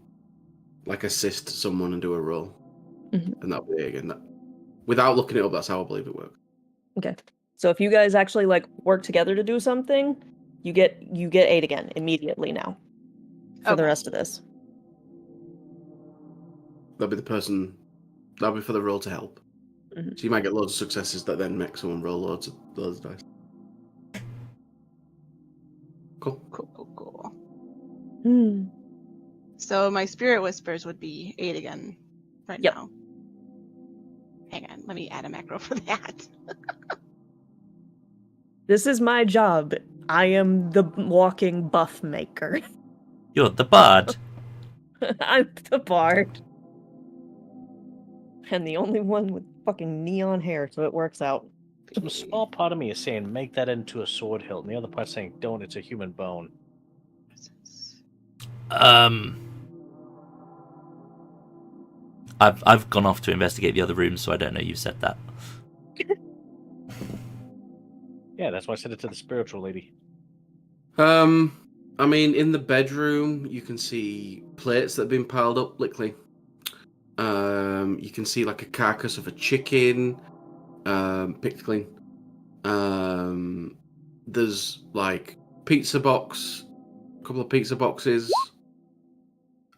like assist someone and do a roll. And that'll be it again. Without looking it up, that's how I believe it works. Okay. So if you guys actually work together to do something, you get 8 again immediately now. For the rest of this. That'll be for the roll to help. So you might get loads of successes that then make someone roll loads of dice. Cool. So my spirit whispers would be 8 again now. Hang on, let me add a macro for that. This is my job. I am the walking buff maker. You're the bard. I'm the bard. And the only one with fucking neon hair, so it works out. A small part of me is saying make that into a sword hilt, and the other part's saying don't, it's a human bone. I've gone off to investigate the other rooms, so I don't know you said that. Yeah, that's why I said it to the spiritual lady. I mean, in the bedroom, you can see plates that have been piled up lickly. You can see like a carcass of a chicken, picked clean. There's like a couple of pizza boxes.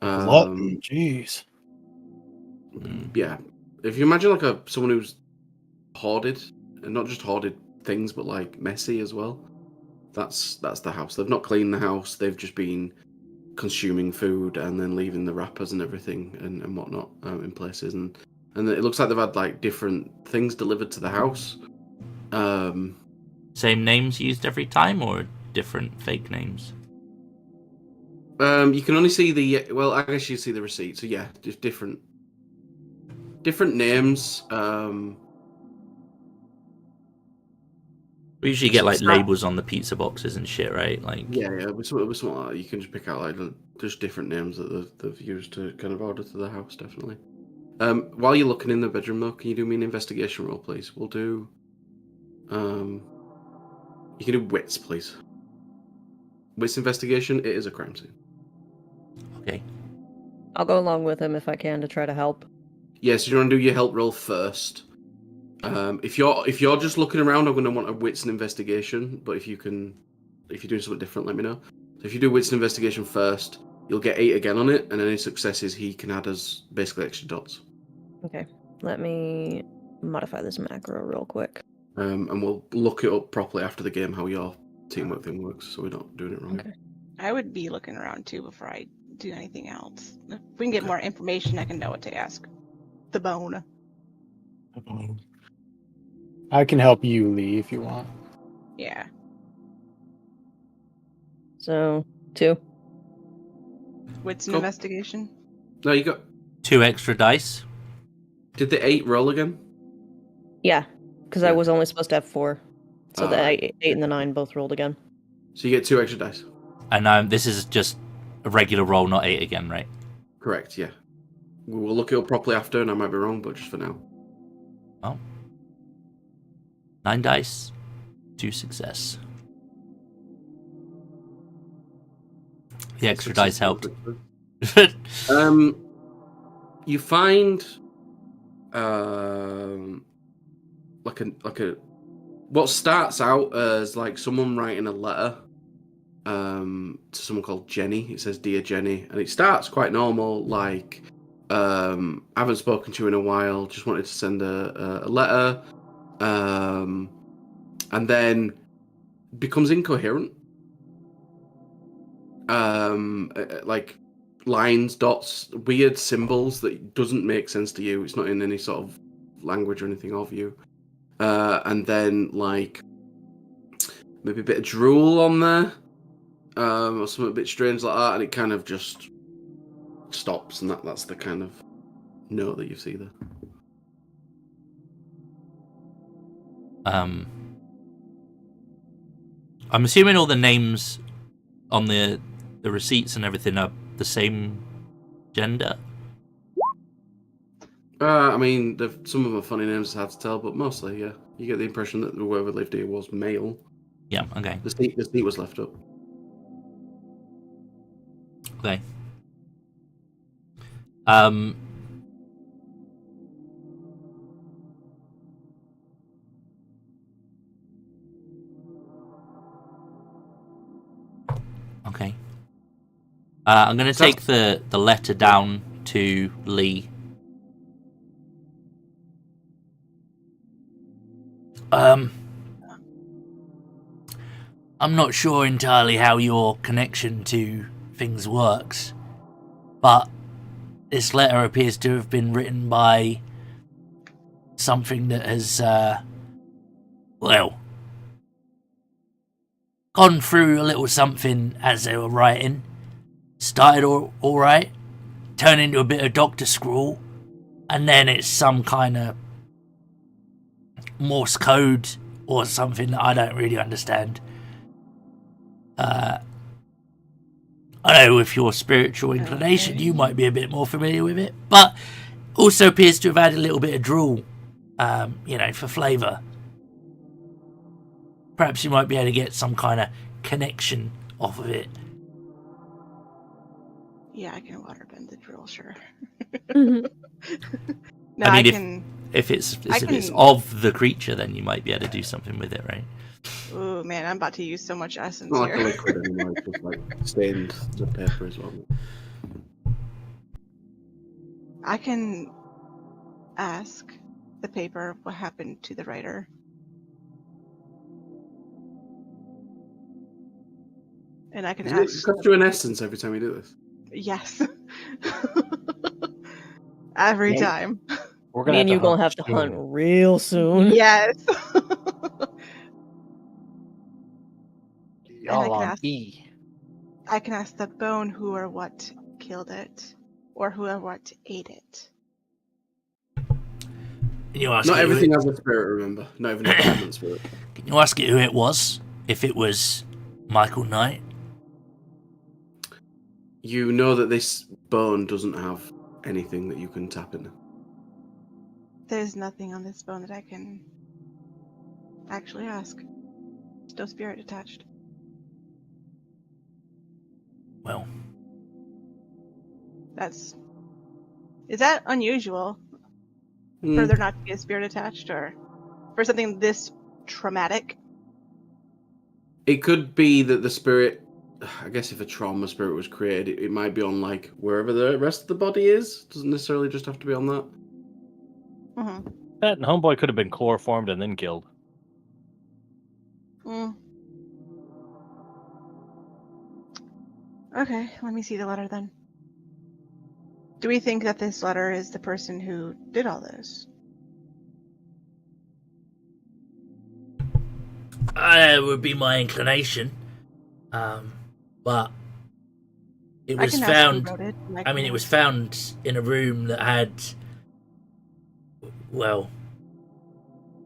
Jeez. Yeah, if you imagine like someone who's hoarded, and not just hoarded things, but like messy as well. That's the house. They've not cleaned the house. They've just been consuming food and then leaving the wrappers and everything and whatnot in places. And it looks like they've had like different things delivered to the house. Same names used every time, or different fake names? You can only see I guess you see the receipt. So yeah, just different names. We usually get like labels on the pizza boxes and shit, right? Like yeah, it was something like that. You can just pick out like just different names that they've used to kind of order to the house, definitely. While you're looking in the bedroom, though, can you do me an investigation roll, please? We'll do. You can do wits, please. Wits investigation. It is a crime scene. Okay. I'll go along with him if I can to try to help. Yes, you want to do your help roll first. If you're just looking around, I'm going to want a wits and investigation. But if you're doing something different, let me know. So if you do wits and investigation first, you'll get 8 again on it, and any successes he can add as basically extra dots. Okay, let me modify this macro real quick. And we'll look it up properly after the game how your teamwork thing works, so we're not doing it wrong. Okay. I would be looking around too before I do anything else. If we can get more information, I can know what to ask. The bone. I can help you, Lee, if you want. Yeah. So 2. Wits and Cool. investigation. No, you got. 2 extra dice. Did the 8 roll again? Yeah, because I Yeah. was only supposed to have 4. So the Alright. 8 and the 9 both rolled again. So you get 2 extra dice. And this is just a regular roll, not 8 again, right? Correct, yeah. We will look it up properly after, and I might be wrong, but just for now. Oh. 9 dice. 2 success. The extra dice helped. You find like a what starts out as like someone writing a letter to someone called Jenny. It says, "Dear Jenny," and it starts quite normal, like haven't spoken to you in a while, just wanted to send a letter, and then becomes incoherent. Like lines, dots, weird symbols that doesn't make sense to you. It's not in any sort of language or anything of you. And then like maybe a bit of drool on there, or something a bit strange like that, and it kind of just stops, and that's the kind of note that you see there. I'm assuming all the names on the receipts and everything are the same gender. I mean, some of them are funny names, it's hard to tell, but mostly, yeah. You get the impression that whoever lived here was male. Yeah, okay. The seat was left up. Okay. Okay. I'm going to take the letter down to Lee. I'm not sure entirely how your connection to things works, but this letter appears to have been written by something that has, gone through a little something as they were writing. Started all right, turned into a bit of Dr. Scrawl, and then it's some kind of Morse code or something that I don't really understand. I know with your spiritual inclination, you might be a bit more familiar with it, but also appears to have had a little bit of drool, for flavour. Perhaps you might be able to get some kind of connection off of it. Yeah, I can waterbend the drill, sure. Mhm. No, I mean, can. If it's can- of the creature, then you might be able to do something with it, right? Oh man, I'm about to use so much essence Not like a here. liquid anymore, it's just like stained the paper as well. I can ask the paper what happened to the writer. And I can Does it ask. cost you an essence every time you do this? Yes. Every Yeah. time. We're Me and you gonna have to hunt real soon. Yes. Y'all I can on ask- E. I can ask the bone who or what killed it, or who or what ate it. Can you ask Not it everything has a spirit, remember. Not even a diamond spirit. Can you ask it who it was? If it was Michael Knight? You know that this bone doesn't have anything that you can tap in. There's nothing on this bone that I can actually ask. There's no spirit attached. Well, Is that unusual for there not to be a spirit attached, or for something this traumatic? It could be that the spirit, I guess if a trauma spirit was created, it might be on like wherever the rest of the body is. Doesn't necessarily just have to be on that. Mm-hmm. That and Homeboy could have been chloroformed and then killed. Okay, let me see the letter then. Do we think that this letter is the person who did all this? It would be my inclination. But it was found. It was found in a room that had, well,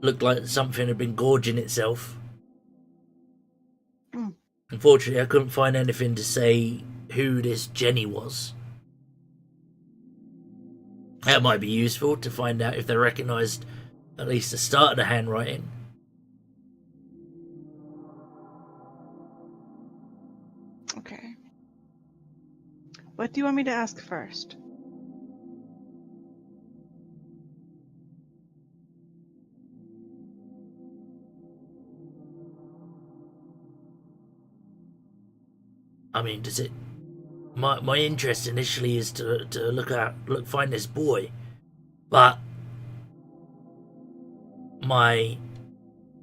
looked like something had been gorging itself. Unfortunately, I couldn't find anything to say who this Jenny was. That might be useful to find out if they recognised at least the start of the handwriting. Okay. What do you want me to ask first? I mean, does it? My interest initially is to find this boy, but my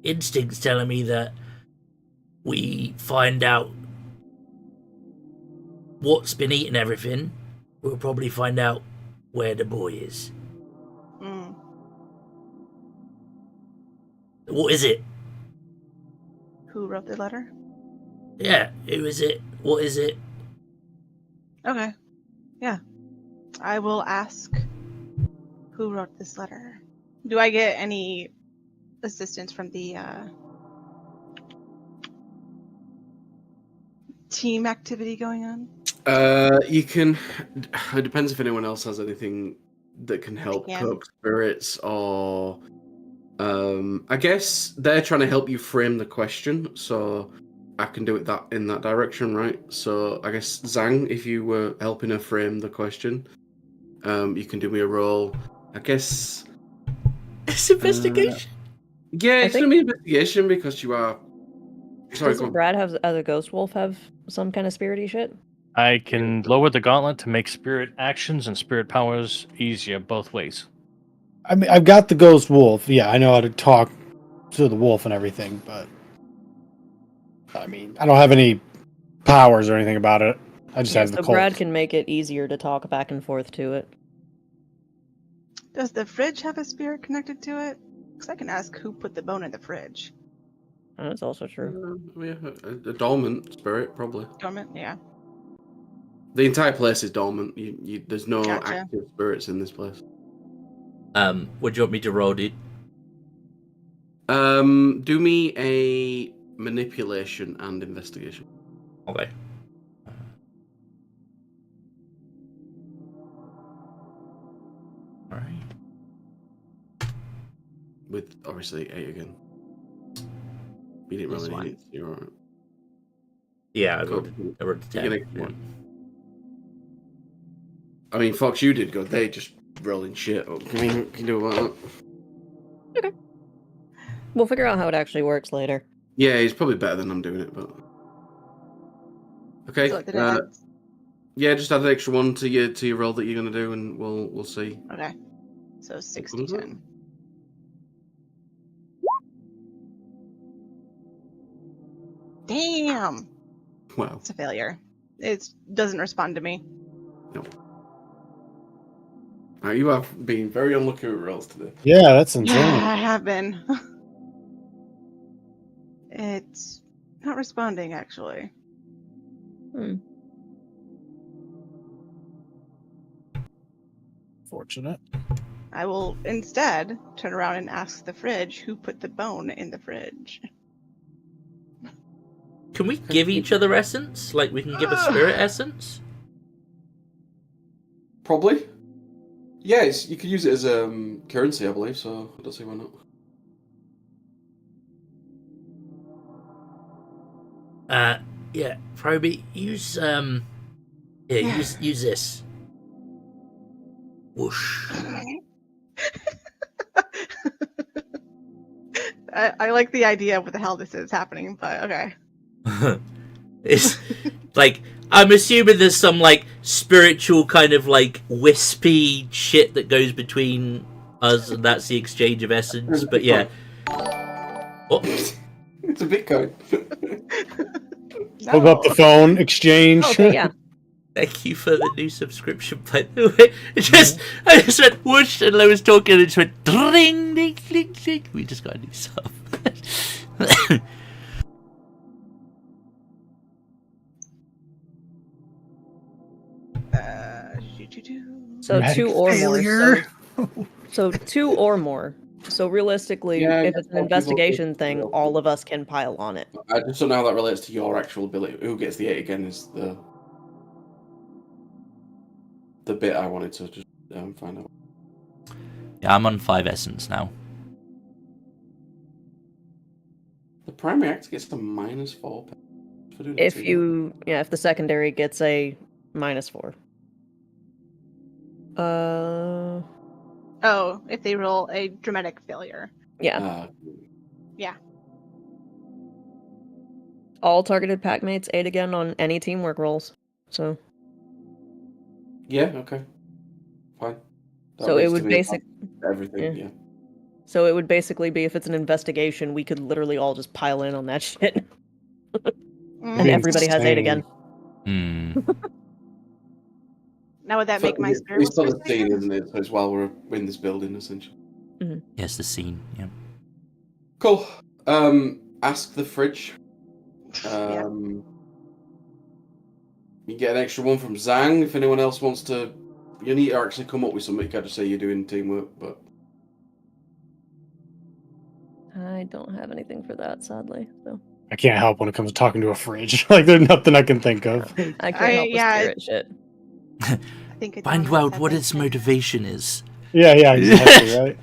instinct's telling me that we find out what's been eating everything. We'll probably find out where the boy is. What is it? Who wrote the letter? Yeah, who is it? What is it? Okay. Yeah. I will ask who wrote this letter. Do I get any assistance from the team activity going on? You can. It depends if anyone else has anything that can help cook spirits, or I guess they're trying to help you frame the question, so I can do it in that direction, right? So I guess Zhang, if you were helping her frame the question, you can do me a roll. I guess it's investigation. Yeah, it's gonna be investigation because you are. Sorry, doesn't Brad have, as a ghost wolf, have some kind of spirity shit? I can lower the gauntlet to make spirit actions and spirit powers easier both ways. I mean, I've got the ghost wolf. Yeah, I know how to talk to the wolf and everything, but I mean, I don't have any powers or anything about it. I just have the cult. Brad can make it easier to talk back and forth to it. Does the fridge have a spirit connected to it? Because I can ask who put the bone in the fridge. That's also true. A dormant spirit, probably. Dormant, yeah. The entire place is dormant. There's no Gotcha. active spirits in this place. What do you want me to roll, dude? Do me a manipulation and investigation. Okay. All right. With obviously 8 again. You didn't really need it. You're alright. Yeah, I Cool. rolled a 10. Yeah. I mean, Fox, you did good. They just rolling shit. What can you do about that? Okay. We'll figure out how it actually works later. Yeah, he's probably better than I'm doing it, but okay. So yeah, just add an extra one to your roll that you're gonna do, and we'll see. Okay. So 60-10. Damn. Wow. It's a failure. It doesn't respond to me. No. You have been very unlucky with rolls today. Yeah, that's insane. Yeah, I have been. It's not responding, actually. Fortunate. I will instead turn around and ask the fridge who put the bone in the fridge. Can we give each other essence? Like, we can give a spirit essence? Probably. Yeah, you could use it as currency, I believe. So I don't see why not. Yeah, Proby, use use this. Whoosh. I like the idea of what the hell this is happening, but okay. It's like, I'm assuming there's some like spiritual kind of like wispy shit that goes between us, and that's the exchange of essence. But yeah. Oh, It's a Bitcoin. Hold up the phone, exchange. Okay, yeah. thank you for the new subscription, by the way. I just went whoosh, and I was talking, and it just went ding, ding, ding, ding. We just got a new sub. So Dramatic 2 or failure. more. So 2 or more. So realistically, Yeah, if it's an yeah, investigation people- thing, all of us can pile on it. I just don't know how that relates to your actual ability. Who gets the 8 again is the bit I wanted to just find out. Yeah, I'm on 5 essence now. The primary actor gets the -4 for doing If it. if the secondary gets a -4. Oh, if they roll a dramatic failure. Yeah. Yeah. All targeted pack mates 8 again on any teamwork rolls. So Yeah, okay. Fine. That So it leads to would me basic everything, yeah. yeah. So it would basically be, if it's an investigation, we could literally all just pile in on that shit. Mm. And everybody has 8 again. Hmm. Now would that So make my spirit it's still whispers the scene, bigger? isn't it? So it's while we're in this building, essentially. Yes, the scene. Yeah. Cool. Ask the fridge. Yeah. You get an extra one from Zhang if anyone else wants to. You need to actually come up with something. You can't just say you're doing teamwork, but I don't have anything for that, sadly. So I can't help when it comes to talking to a fridge. Like, there's nothing I can think of. I can't help with yeah, spirit shit. I think Find Adonis out had what that its thing. motivation is. Yeah, exactly, right?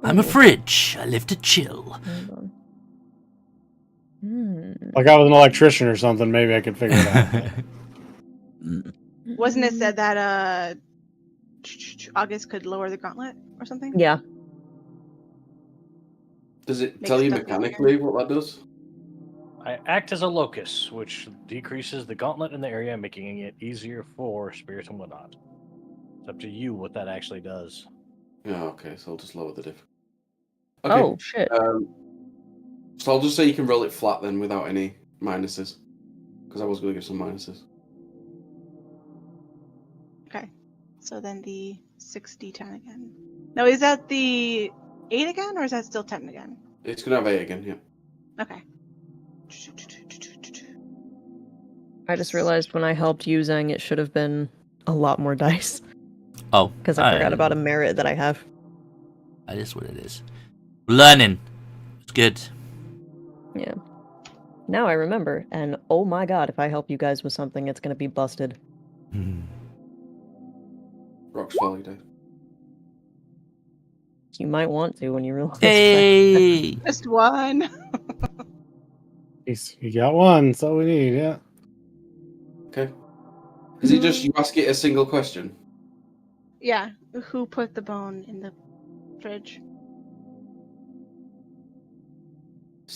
I'm a fridge. I live to chill. Hold on. Hmm. Like I was an electrician or something, maybe I could figure it out. Wasn't it said that August could lower the gauntlet or something? Yeah. does it Makes tell you stuff mechanically what that does? I act as a locus, which decreases the gauntlet in the area, making it easier for spirits and whatnot. It's up to you what that actually does. Yeah, okay, so I'll just lower the diff. Okay. Oh shit. So I'll just say you can roll it flat then without any minuses. Because I was going to give some minuses. Okay. So then the 6d10 again. No, is that the 8 again, or is that still 10 again? It's going to have 8 again, yeah. Okay. I just realized when I helped using, it should have been a lot more dice. Oh, Because I forgot about a merit that I have. That is what it is. Learning. It's good. Yeah. Now I remember, and oh my god, if I help you guys with something, it's gonna be busted. Rocks fall, you do. You might want to when you realize. Hey! Just one. You got one, that's all we need, yeah. Okay. Is it just you ask it a single question? Yeah. Who put the bone in the fridge?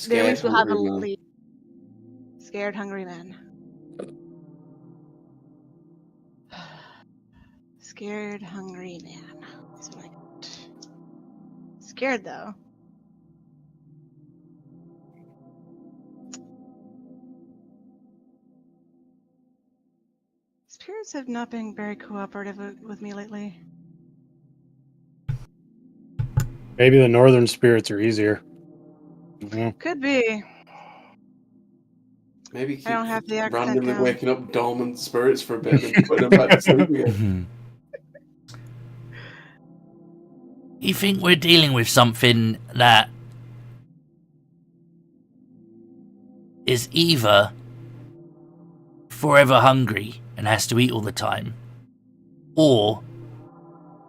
They at least will have a hungry man. lead. Scared, hungry man. Scared, hungry man. That's what I got. Scared, though. Spirits have not been very cooperative with me lately. Maybe the northern spirits are easier. Yeah. Could be. Maybe keep I don't have the accent randomly down. waking up dormant spirits for a bit and then putting them back to sleep again. You think we're dealing with something that is either forever hungry and has to eat all the time, or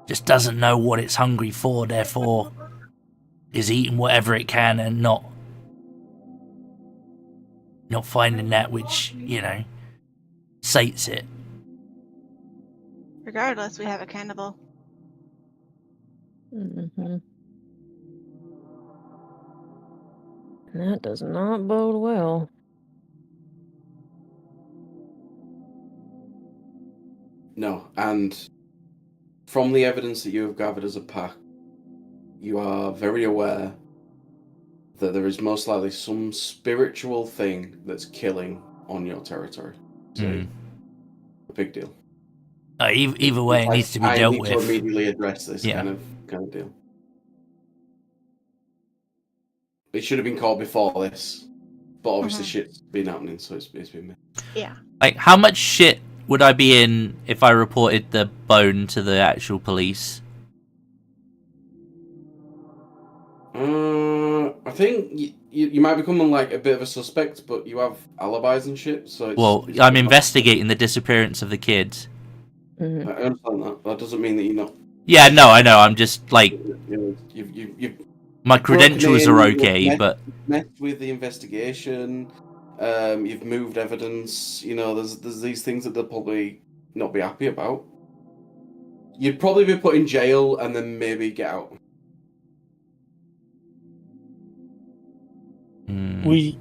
just doesn't know what it's hungry for, therefore is eating whatever it can and not finding that which, sates it. Regardless, we have a cannibal. Mm-hmm. That does not bode well. No, and from the evidence that you have gathered as a pack, you are very aware that there is most likely some spiritual thing that's killing on your territory. So, a big deal. Either way, it needs to be dealt with. I need to immediately address this Yeah. kind of deal. It should have been called before this, but obviously shit's been happening, so it's been missed. Yeah. Like, how much shit would I be in if I reported the bone to the actual police? I think you might become like a bit of a suspect, but you have alibis and shit. So it's I'm investigating the disappearance of the kids. Mm-hmm. I understand that. That doesn't mean that you're not. Yeah, no, I know. I'm just like, You've my credentials are okay, but messed with the investigation. You've moved evidence. There's these things that they'll probably not be happy about. You'd probably be put in jail and then maybe get out. We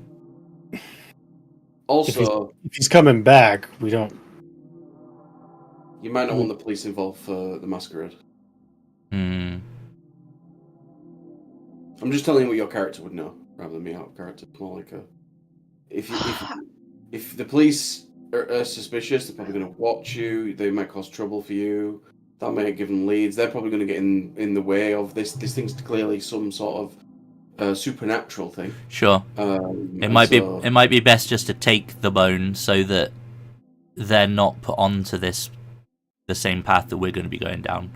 Also, if he's coming back, we don't. you might not want the police involved for the masquerade. I'm just telling you what your character would know, rather than me out of character. More like if the police are suspicious, they're probably going to watch you. They might cause trouble for you. That might give them leads. They're probably going to get in the way of this. This thing's clearly some sort of supernatural thing. Sure. It might be best just to take the bone so that they're not put onto the same path that we're going to be going down.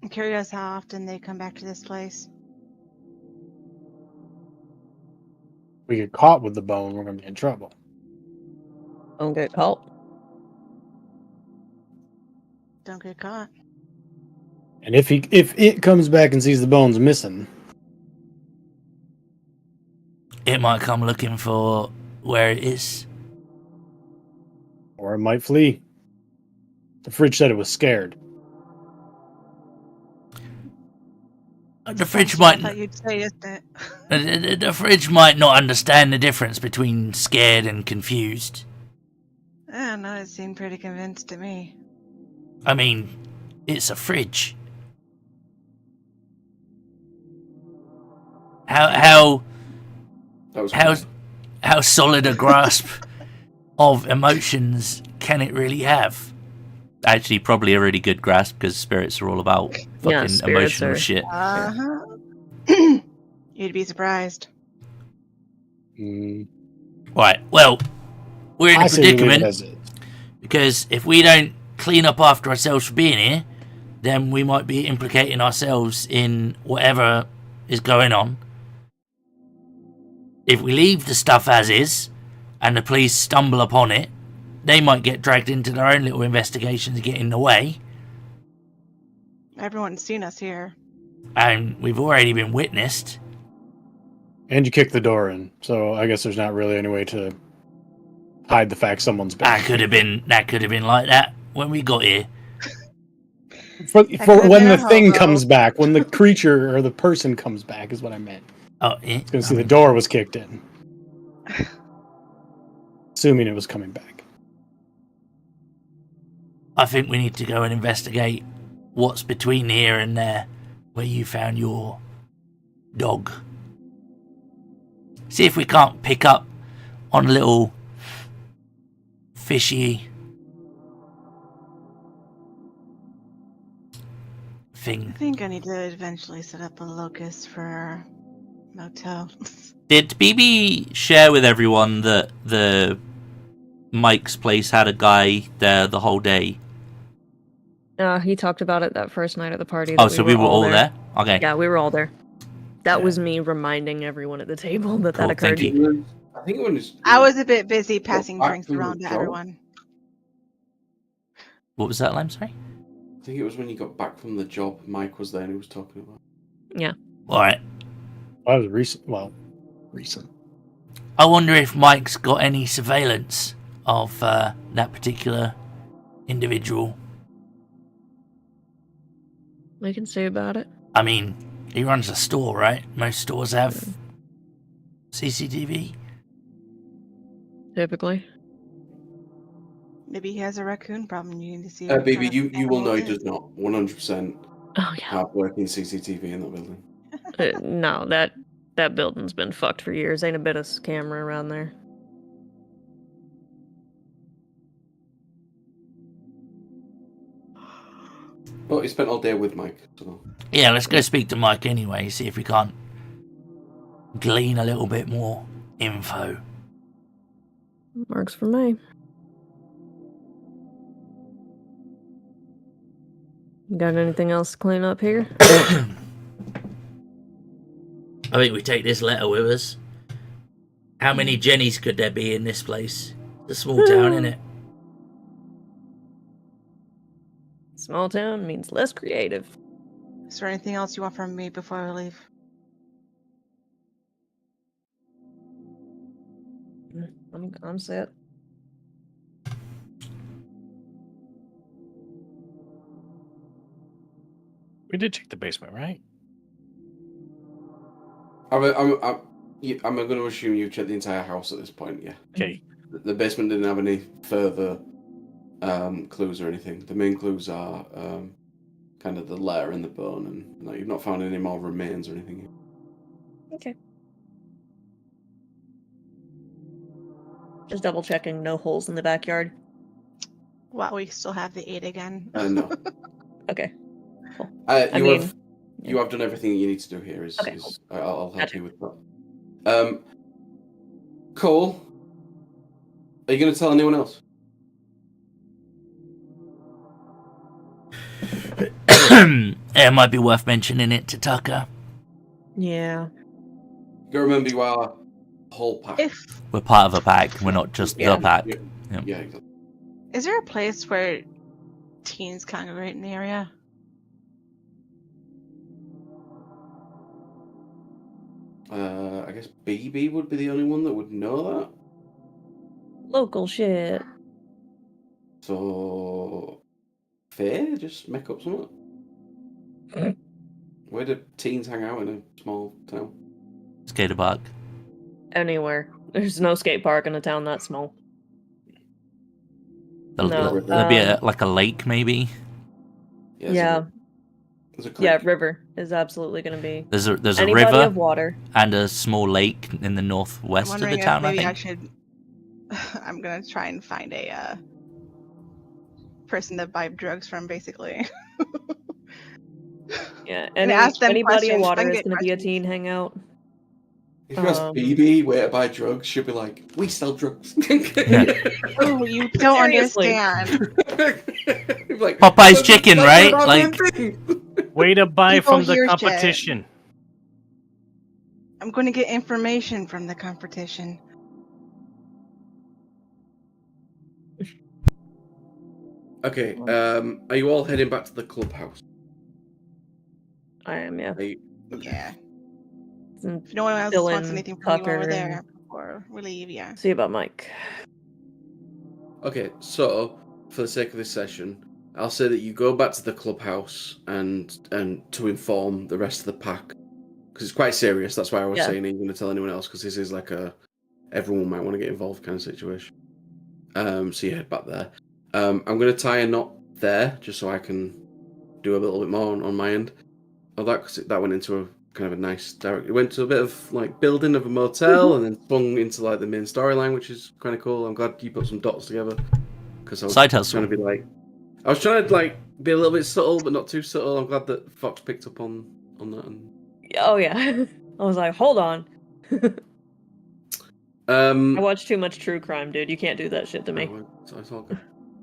I'm curious how often they come back to this place. We get caught with the bone, we're gonna be in trouble. Don't get caught. Don't get caught. And if it comes back and sees the bones missing, It might come looking for where it is. or it might flee. The fridge said it was scared. The fridge I might thought you'd say, isn't it? the fridge might not understand the difference between scared and confused. I don't know, it seemed pretty convinced to me. I mean, it's a fridge. How solid a grasp of emotions can it really have? Actually, probably a really good grasp, because spirits are all about fucking emotional shit. Uh-huh. You'd be surprised. Right, well, we're in a predicament, because if we don't clean up after ourselves for being here, then we might be implicating ourselves in whatever is going on. If we leave the stuff as is, and the police stumble upon it, they might get dragged into their own little investigations and get in the way. Everyone's seen us here. And we've already been witnessed. And you kicked the door in, so I guess there's not really any way to hide the fact someone's back. That could have been like that when we got here. For when the thing comes back, when the creature or the person comes back, is what I meant. Oh, yeah. It's going to see the door was kicked in. Assuming it was coming back. I think we need to go and investigate what's between here and there, where you found your dog. See if we can't pick up on a little fishy thing. I think I need to eventually set up a locus for our motel. Did BB share with everyone that the Mike's place had a guy there the whole day? He talked about it that first night at the party. Oh, so we were all there? Okay. Yeah, we were all there. That was me reminding everyone at the table that Cool, that occurred. thank you. I think it was. I was a bit busy passing back drinks to the around to job. everyone. What was that, Lime? Sorry? I think it was when you got back from the job. Mike was there and he was talking about. All right. That was recent. Well, recent. I wonder if Mike's got any surveillance of that particular individual. We can see about it. I mean, he runs a store, right? Most stores have CCTV. Typically. Maybe he has a raccoon problem. You need to see. Baby, you will know he does not 100% Oh yeah. have working CCTV in that building. No, that building's been fucked for years. Ain't a bit of camera around there. But he spent all day with Mike, so. Yeah, let's go speak to Mike anyway, see if we can't glean a little bit more info. Works for me. Got anything else to clean up here? I think we take this letter with us. How many Jennies could there be in this place? It's a small town, isn't it? Small town means less creative. Is there anything else you want from me before I leave? I'm set. We did check the basement, right? I'm going to assume you've checked the entire house at this point, yeah. Okay. The basement didn't have any further clues or anything. The main clues are kind of the letter and the bone, and no, you've not found any more remains or anything. Okay. Just double checking, no holes in the backyard. Well, we still have the 8 again. No. Okay. Cool. You have done everything you need to do here. Okay, cool. I'll help Gotcha. you with that. Cole, are you going to tell anyone else? It might be worth mentioning it to Tucker. Yeah. You gotta remember you are a whole pack. We're part of a pack. We're not just Yeah. the pack. Yeah, exactly. Is there a place where teens congregate in the area? I guess BB would be the only one that would know that. Local shit. So, fair, just make up something. Where do teens hang out in a small town? Skater park. Anywhere. There's no skate park in a town that small. There'll be like a lake, maybe. Yeah. There's a creek. Yeah, river is absolutely going to be. There's a Any river body of water. and a small lake in the northwest of the wondering town. if maybe I I think. should. I'm gonna try and find a person to buy drugs from, basically. Yeah, And ask them any body of questions, water then is get going to be a questions. teen hangout. If you ask BB where to buy drugs, she'll be like, "We sell drugs." Oh, you don't Seriously. understand. Like, Popeye's chicken, that's right? not Like- the thing. Way to buy People from the hear shit. competition. I'm going to get information from the competition. Okay, are you all heading back to the clubhouse? I am, yeah. Are you- Yeah. And If no one else Dylan, wants anything from you Tucker, over there and- before we leave, yeah. see about Mike. Okay, so for the sake of this session, I'll say that you go back to the clubhouse and to inform the rest of the pack, because it's quite serious. That's why I was Yeah. saying, are you going to tell anyone else? Because this is like a everyone might want to get involved kind of situation. So you head back there. I'm going to tie a knot there just so I can do a little bit more on my end of that, because that went into a kind of a nice direct. It went to a bit of like building of a motel and then swung into like the main storyline, which is kind of cool. I'm glad you put some dots together, because I was Side hustle. trying to be like, I was trying to like be a little bit subtle but not too subtle. I'm glad that Fox picked up on that. And Oh, yeah. I was like, hold on. I watch too much true crime, dude. You can't do that shit to me. It's all good.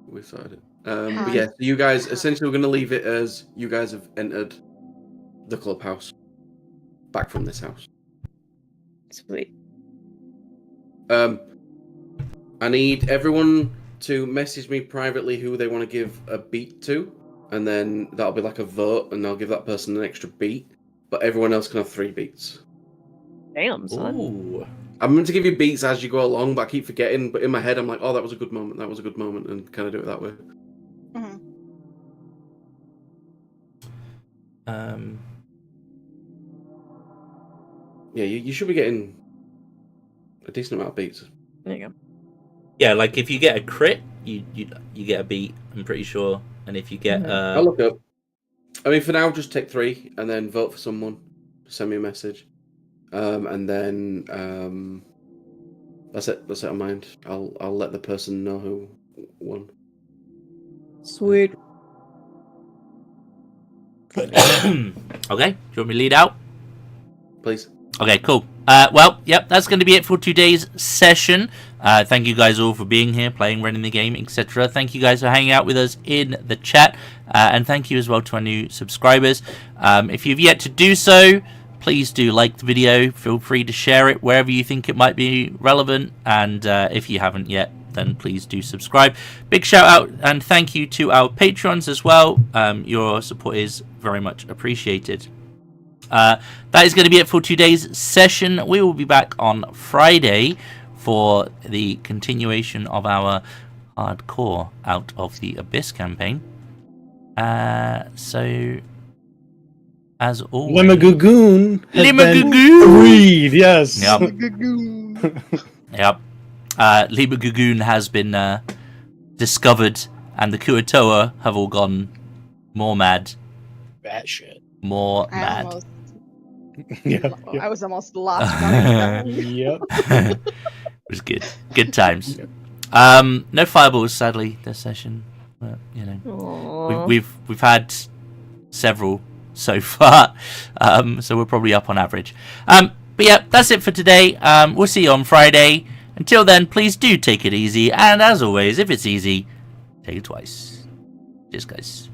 We started it. But yeah, so you guys essentially we're gonna leave it as you guys have entered the clubhouse, back from this house. Sweet. I need everyone to message me privately who they want to give a beat to. and then that'll be like a vote, and I'll give that person an extra beat. But everyone else can have 3 beats. Damn, son. Ooh. I'm meant to give you beats as you go along, but I keep forgetting. But in my head, I'm like, oh, that was a good moment. That was a good moment, and kind of do it that way. Mhm. Yeah, you should be getting a decent amount of beats. There you go. Yeah, like if you get a crit, you get a beat. I'm pretty sure, and if you get I'll look up. I mean, for now, just take 3 and then vote for someone. Send me a message, and then that's it. That's it on mind. I'll let the person know who won. Sweet. okay. Do you want me to lead out? Please. Okay, cool. Well, yep, that's going to be it for today's session. Thank you guys all for being here, playing, running the game, etc. Thank you guys for hanging out with us in the chat. And thank you as well to our new subscribers. If you've yet to do so, please do like the video. Feel free to share it wherever you think it might be relevant. And if you haven't yet, then please do subscribe. Big shout out and thank you to our patrons as well. Your support is very much appreciated. That is going to be it for today's session. We will be back on Friday for the continuation of our hardcore Out of the Abyss campaign. So, as always, Limagoon has Limagoon! been freed. Yes. Yep. Yep. Limagoon has been discovered, and the Kuatoa have all gone more mad. That shit. More I mad. almost, Yep. I was almost lost. Yep. Yep. It was good. Good times. Yep. No fireballs, sadly, this session. But, you know, Aw. we've had several so far, so we're probably up on average. But yeah, that's it for today. We'll see you on Friday. Until then, please do take it easy, and as always, if it's easy, take it twice. Cheers, guys.